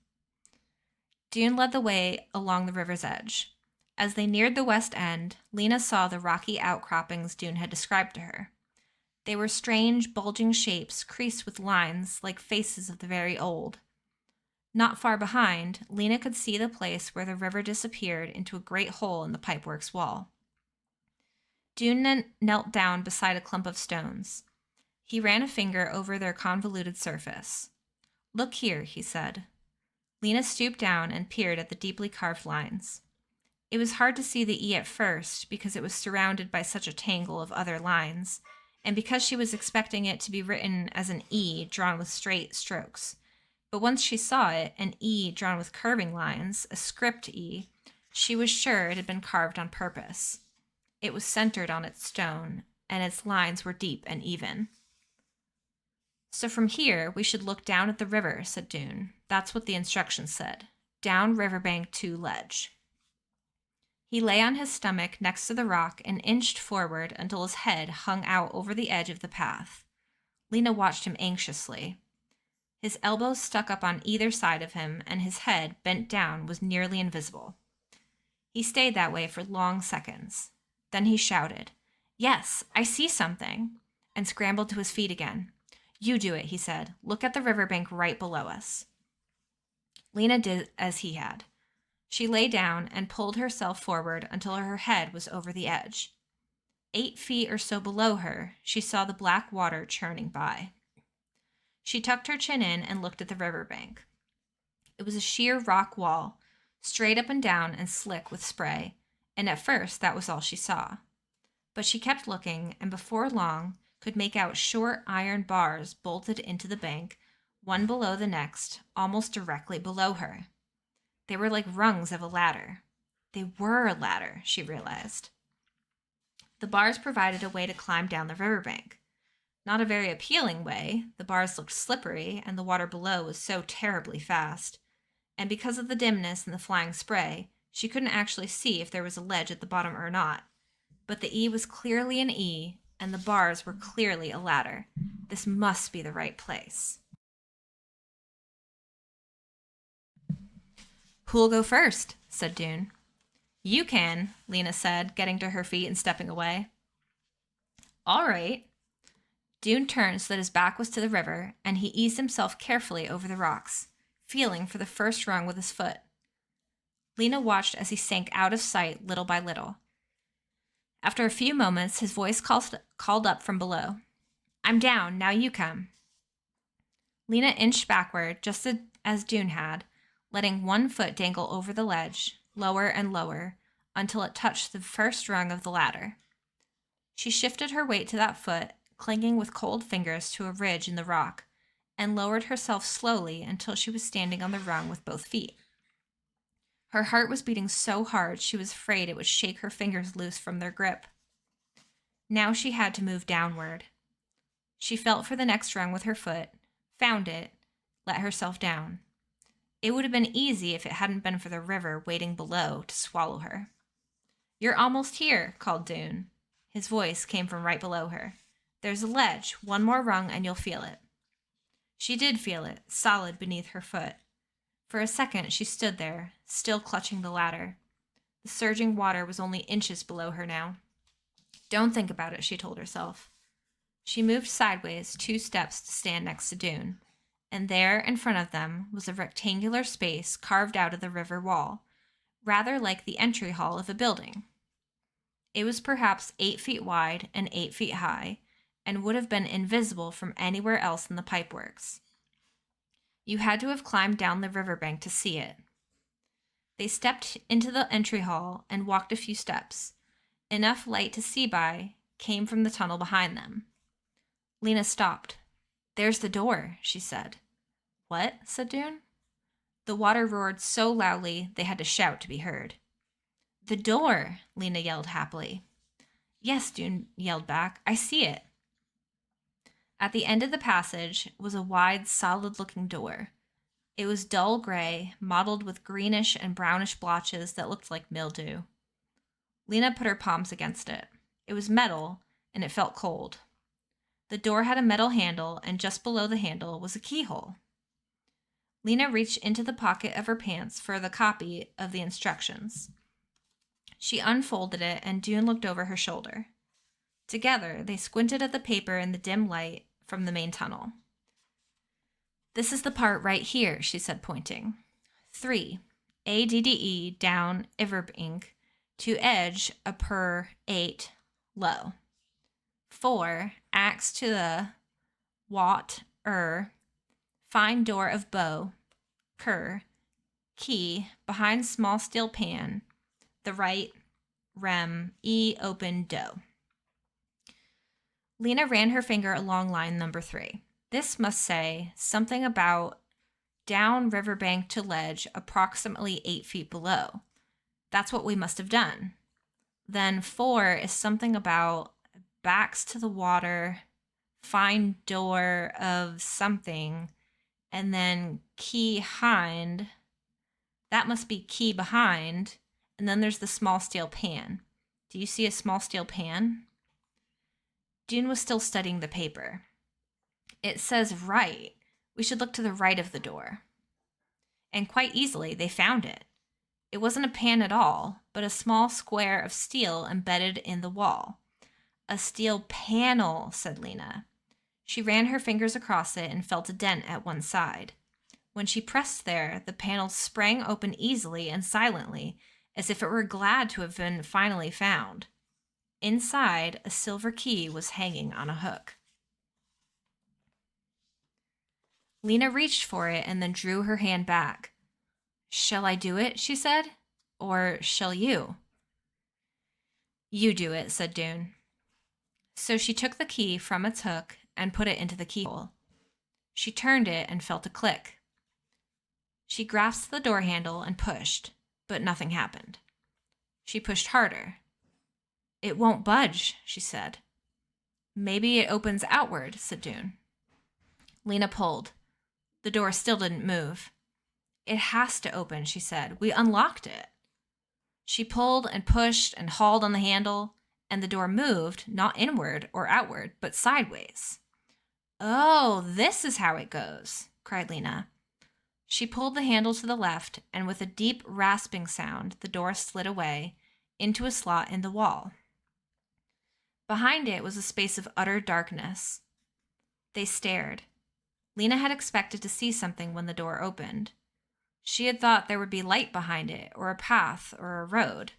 Dune led the way along the river's edge. As they neared the west end, Lena saw the rocky outcroppings Dune had described to her. They were strange, bulging shapes creased with lines like faces of the very old. Not far behind, Lena could see the place where the river disappeared into a great hole in the pipeworks wall. Dune knelt down beside a clump of stones. He ran a finger over their convoluted surface. "Look here," he said. Lena stooped down and peered at the deeply carved lines. It was hard to see the E at first because it was surrounded by such a tangle of other lines, and because she was expecting it to be written as an E drawn with straight strokes. But once she saw it, an E drawn with curving lines, a script E, she was sure it had been carved on purpose. It was centered on its stone, and its lines were deep and even. "So from here, we should look down at the river," said Dune. "That's what the instructions said. Down riverbank to ledge." He lay on his stomach next to the rock and inched forward until his head hung out over the edge of the path. Lena watched him anxiously. His elbows stuck up on either side of him, and his head, bent down, was nearly invisible. He stayed that way for long seconds. Then he shouted, "Yes, I see something," and scrambled to his feet again. "You do it," he said. "Look at the riverbank right below us." Lena did as he had. She lay down and pulled herself forward until her head was over the edge. 8 feet or so below her, she saw the black water churning by. She tucked her chin in and looked at the riverbank. It was a sheer rock wall, straight up and down and slick with spray, and at first that was all she saw. But she kept looking, and before long could make out short iron bars bolted into the bank, one below the next, almost directly below her. They were like rungs of a ladder. They were a ladder, she realized. The bars provided a way to climb down the riverbank. Not a very appealing way. The bars looked slippery, and the water below was so terribly fast. And because of the dimness and the flying spray, she couldn't actually see if there was a ledge at the bottom or not. But the E was clearly an E, and the bars were clearly a ladder. This must be the right place. Who'll go first? Said Dune. You can, Lena said, getting to her feet and stepping away. All right. Dune turned so that his back was to the river, and he eased himself carefully over the rocks, feeling for the first rung with his foot. Lena watched as he sank out of sight little by little. After a few moments, his voice called up from below. I'm down, now you come. Lena inched backward, just as Dune had, letting one foot dangle over the ledge, lower and lower, until it touched the first rung of the ladder. She shifted her weight to that foot, clinging with cold fingers to a ridge in the rock, and lowered herself slowly until she was standing on the rung with both feet. Her heart was beating so hard she was afraid it would shake her fingers loose from their grip. Now she had to move downward. She felt for the next rung with her foot, found it, let herself down. It would have been easy if it hadn't been for the river waiting below to swallow her. You're almost here, called Dune. His voice came from right below her. There's a ledge, one more rung and you'll feel it. She did feel it, solid beneath her foot. For a second she stood there, still clutching the ladder. The surging water was only inches below her now. Don't think about it, she told herself. She moved sideways 2 steps to stand next to Dune, and there in front of them was a rectangular space carved out of the river wall, rather like the entry hall of a building. It was perhaps 8 feet wide and 8 feet high, and would have been invisible from anywhere else in the pipeworks. You had to have climbed down the riverbank to see it. They stepped into the entry hall and walked a few steps. Enough light to see by came from the tunnel behind them. Lena stopped. There's the door, she said. What? Said Dune. The water roared so loudly they had to shout to be heard. The door, Lena yelled happily. Yes, Dune yelled back. I see it. At the end of the passage was a wide, solid-looking door. It was dull gray, mottled with greenish and brownish blotches that looked like mildew. Lena put her palms against it. It was metal, and it felt cold. The door had a metal handle, and just below the handle was a keyhole. Lena reached into the pocket of her pants for the copy of the instructions. She unfolded it, and Dune looked over her shoulder. Together, they squinted at the paper in the dim light from the main tunnel. This is the part right here, she said, pointing. 3. ADDE down Iverb to edge a per 8 low. 4. Axe to the watt fine door of bow key behind small steel pan the right rem open dough. Lena ran her finger along line number 3. This must say something about down riverbank to ledge approximately 8 feet below. That's what we must have done. Then 4 is something about backs to the water, fine door of something, and then key hind. That must be key behind, and then there's the small steel pan. Do you see a small steel pan? Dune was still studying the paper. It says right. We should look to the right of the door. And quite easily, they found it. It wasn't a pan at all, but a small square of steel embedded in the wall. A steel panel, said Lena. She ran her fingers across it and felt a dent at one side. When she pressed there, the panel sprang open easily and silently, as if it were glad to have been finally found. Inside, a silver key was hanging on a hook. Lena reached for it and then drew her hand back. Shall I do it, she said, or shall you? You do it, said Dune. So she took the key from its hook and put it into the keyhole. She turned it and felt a click. She grasped the door handle and pushed, but nothing happened. She pushed harder. It won't budge, she said. Maybe it opens outward, said Dune. Lena pulled. The door still didn't move. It has to open, she said. We unlocked it. She pulled and pushed and hauled on the handle, and the door moved, not inward or outward, but sideways. Oh, this is how it goes, cried Lena. She pulled the handle to the left, and with a deep rasping sound, the door slid away into a slot in the wall. Behind it was a space of utter darkness. They stared. Lena had expected to see something when the door opened. She had thought there would be light behind it, or a path, or a road.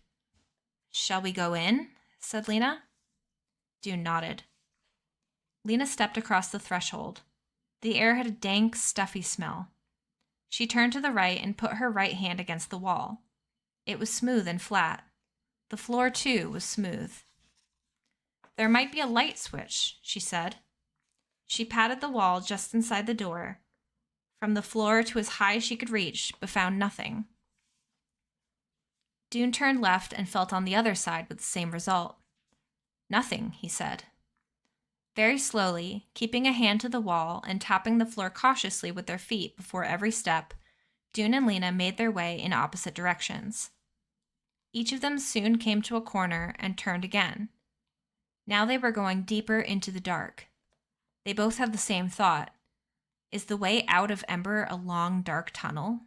Shall we go in? Said Lena. Dune nodded. Lena stepped across the threshold. The air had a dank, stuffy smell. She turned to the right and put her right hand against the wall. It was smooth and flat. The floor, too, was smooth. There might be a light switch, she said. She patted the wall just inside the door, from the floor to as high as she could reach, but found nothing. Dune turned left and felt on the other side with the same result. Nothing, he said. Very slowly, keeping a hand to the wall and tapping the floor cautiously with their feet before every step, Dune and Lena made their way in opposite directions. Each of them soon came to a corner and turned again. Now they were going deeper into the dark. They both had the same thought. Is the way out of Ember a long, dark tunnel?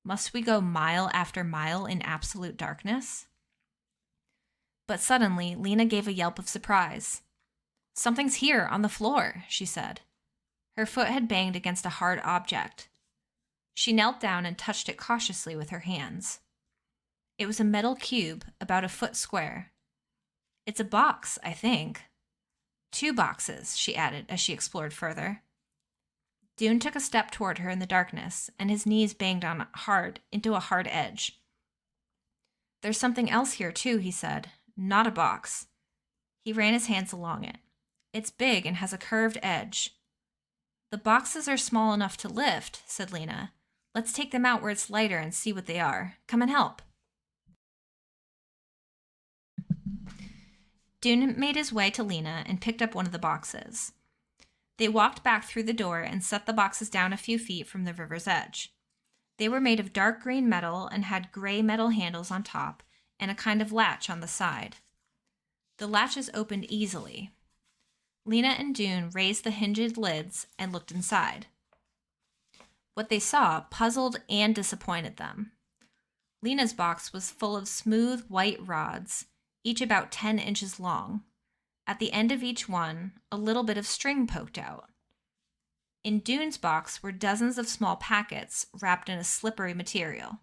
Must we go mile after mile in absolute darkness? But suddenly, Lena gave a yelp of surprise. Something's here on the floor, she said. Her foot had banged against a hard object. She knelt down and touched it cautiously with her hands. It was a metal cube about a foot square. It's a box, I think. 2 boxes, she added as she explored further. Dune took a step toward her in the darkness, and his knees banged on hard into a hard edge. There's something else here, too, he said. Not a box. He ran his hands along it. It's big and has a curved edge. The boxes are small enough to lift, said Lena. Let's take them out where it's lighter and see what they are. Come and help. Dune made his way to Lena and picked up one of the boxes. They walked back through the door and set the boxes down a few feet from the river's edge. They were made of dark green metal and had gray metal handles on top and a kind of latch on the side. The latches opened easily. Lena and Dune raised the hinged lids and looked inside. What they saw puzzled and disappointed them. Lena's box was full of smooth white rods, each about 10 inches long. At the end of each one, a little bit of string poked out. In Dune's box were dozens of small packets wrapped in a slippery material.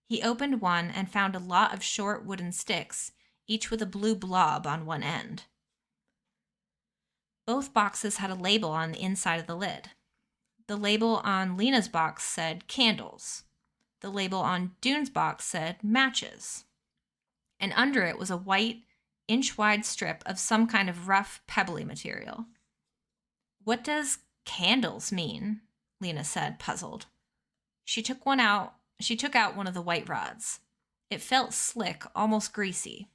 He opened one and found a lot of short wooden sticks, each with a blue blob on one end. Both boxes had a label on the inside of the lid. The label on Lena's box said candles. The label on Dune's box said matches. And under it was a white, inch-wide strip of some kind of rough, pebbly material. What does candles mean? Lena said, puzzled. She took out one of the white rods. It felt slick, almost greasy.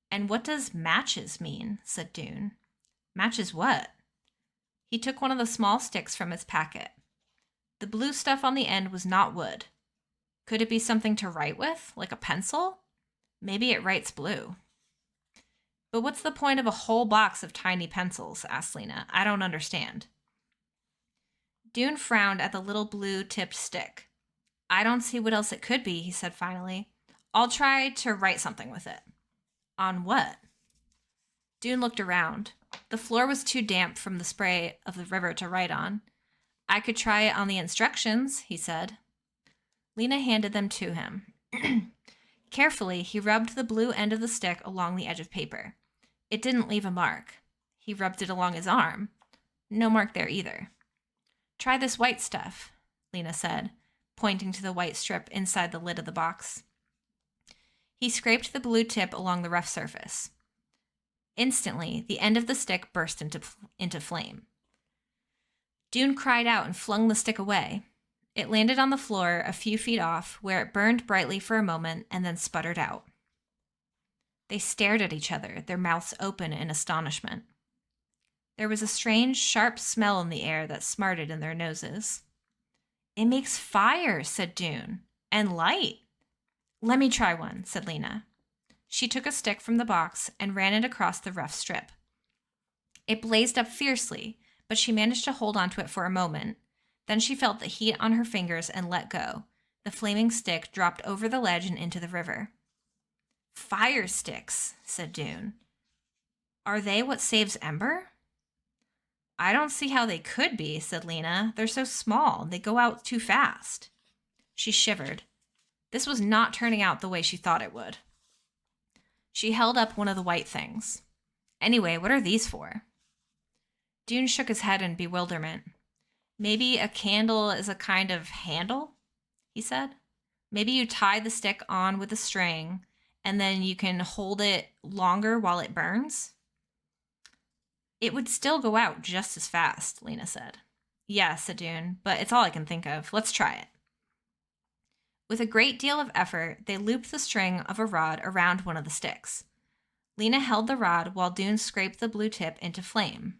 And what does matches mean? Said Dune. Matches what? He took one of the small sticks from his packet. The blue stuff on the end was not wood. Could it be something to write with, like a pencil? Maybe it writes blue. But what's the point of a whole box of tiny pencils? Asked Lena. I don't understand. Dune frowned at the little blue-tipped stick. I don't see what else it could be, he said finally. I'll try to write something with it. On what? Dune looked around. The floor was too damp from the spray of the river to write on. I could try it on the instructions, he said. Lena handed them to him. Carefully, he rubbed the blue end of the stick along the edge of paper. It didn't leave a mark. He rubbed it along his arm. No mark there either. Try this white stuff, Lena said, pointing to the white strip inside the lid of the box. He scraped the blue tip along the rough surface. Instantly, the end of the stick burst into flame. Dune cried out and flung the stick away. It landed on the floor a few feet off, where it burned brightly for a moment and then sputtered out. They stared at each other, their mouths open in astonishment. There was a strange, sharp smell in the air that smarted in their noses. It makes fire, said Dune, and light. Let me try one, said Lena. She took a stick from the box and ran it across the rough strip. It blazed up fiercely, but she managed to hold onto it for a moment. Then she felt the heat on her fingers and let go. The flaming stick dropped over the ledge and into the river. Fire sticks, said Dune. Are they what saves Ember? I don't see how they could be, said Lena. They're so small. They go out too fast. She shivered. This was not turning out the way she thought it would. She held up one of the white things. Anyway, what are these for? Dune shook his head in bewilderment. Maybe a candle is a kind of handle, he said. Maybe you tie the stick on with a string, and then you can hold it longer while it burns? It would still go out just as fast, Lena said. Yeah, said Dune, but it's all I can think of. Let's try it. With a great deal of effort, they looped the string of a rod around one of the sticks. Lena held the rod while Dune scraped the blue tip into flame.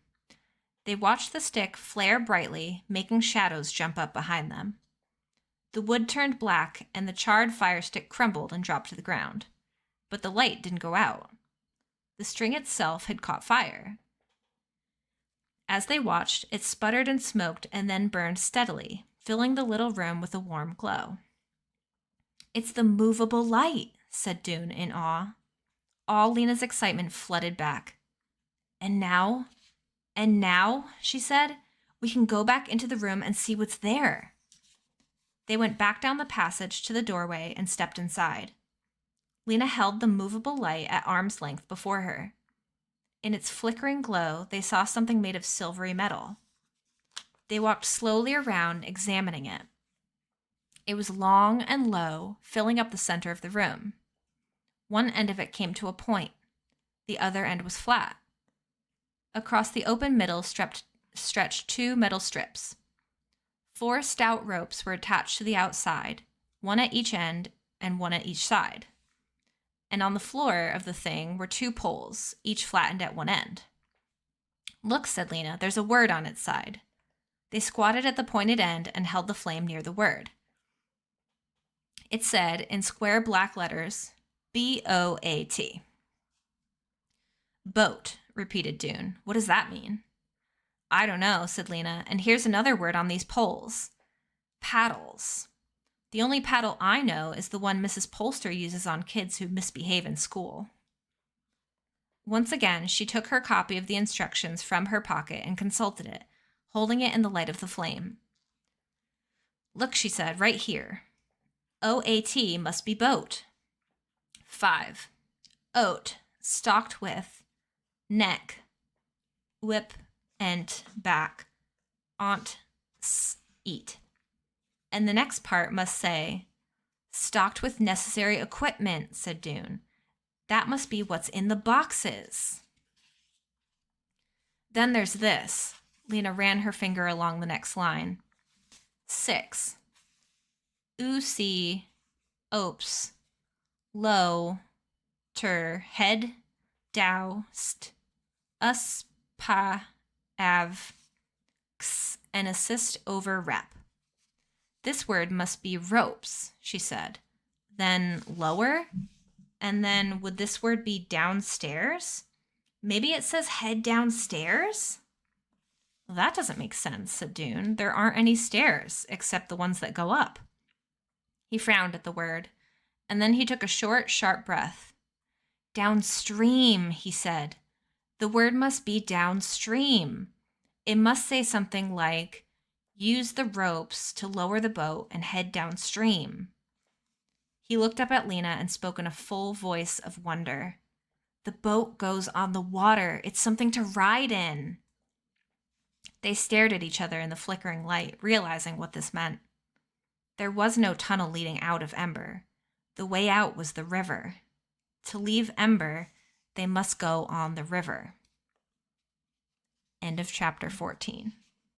They watched the stick flare brightly, making shadows jump up behind them. The wood turned black, and the charred fire stick crumbled and dropped to the ground. But the light didn't go out. The string itself had caught fire. As they watched, it sputtered and smoked and then burned steadily, filling the little room with a warm glow. It's the movable light, said Dune in awe. All Lena's excitement flooded back. And now, she said, we can go back into the room and see what's there. They went back down the passage to the doorway and stepped inside. Lena held the movable light at arm's length before her. In its flickering glow, they saw something made of silvery metal. They walked slowly around, examining it. It was long and low, filling up the center of the room. One end of it came to a point. The other end was flat. Across the open middle stretched 2 metal strips. 4 stout ropes were attached to the outside, one at each end and one at each side. And on the floor of the thing were 2 poles, each flattened at one end. Look, said Lena, there's a word on its side. They squatted at the pointed end and held the flame near the word. It said, in square black letters, B-O-A-T. Boat, repeated Dune. What does that mean? I don't know, said Lena, and here's another word on these poles. Paddles. The only paddle I know is the one Mrs. Polster uses on kids who misbehave in school. Once again, she took her copy of the instructions from her pocket and consulted it, holding it in the light of the flame. Look, she said, right here. O-A-T must be boat. 5. Oat, stalked with, neck, whip, and back, aunt, eat. And the next part must say, stocked with necessary equipment, said Dune. That must be what's in the boxes. Then there's this. Lena ran her finger along the next line. 6. Oosi, ops, low, ter, head, doust, us, pa, av, x, and assist over rep. This word must be ropes, she said. Then lower? And then would this word be downstairs? Maybe it says head downstairs? Well, that doesn't make sense, said Dune. There aren't any stairs, except the ones that go up. He frowned at the word, and then he took a short, sharp breath. Downstream, he said. The word must be downstream. It must say something like, use the ropes to lower the boat and head downstream. He looked up at Lena and spoke in a full voice of wonder. The boat goes on the water. It's something to ride in. They stared at each other in the flickering light, realizing what this meant. There was no tunnel leading out of Ember. The way out was the river. To leave Ember, they must go on the river. End of chapter 14.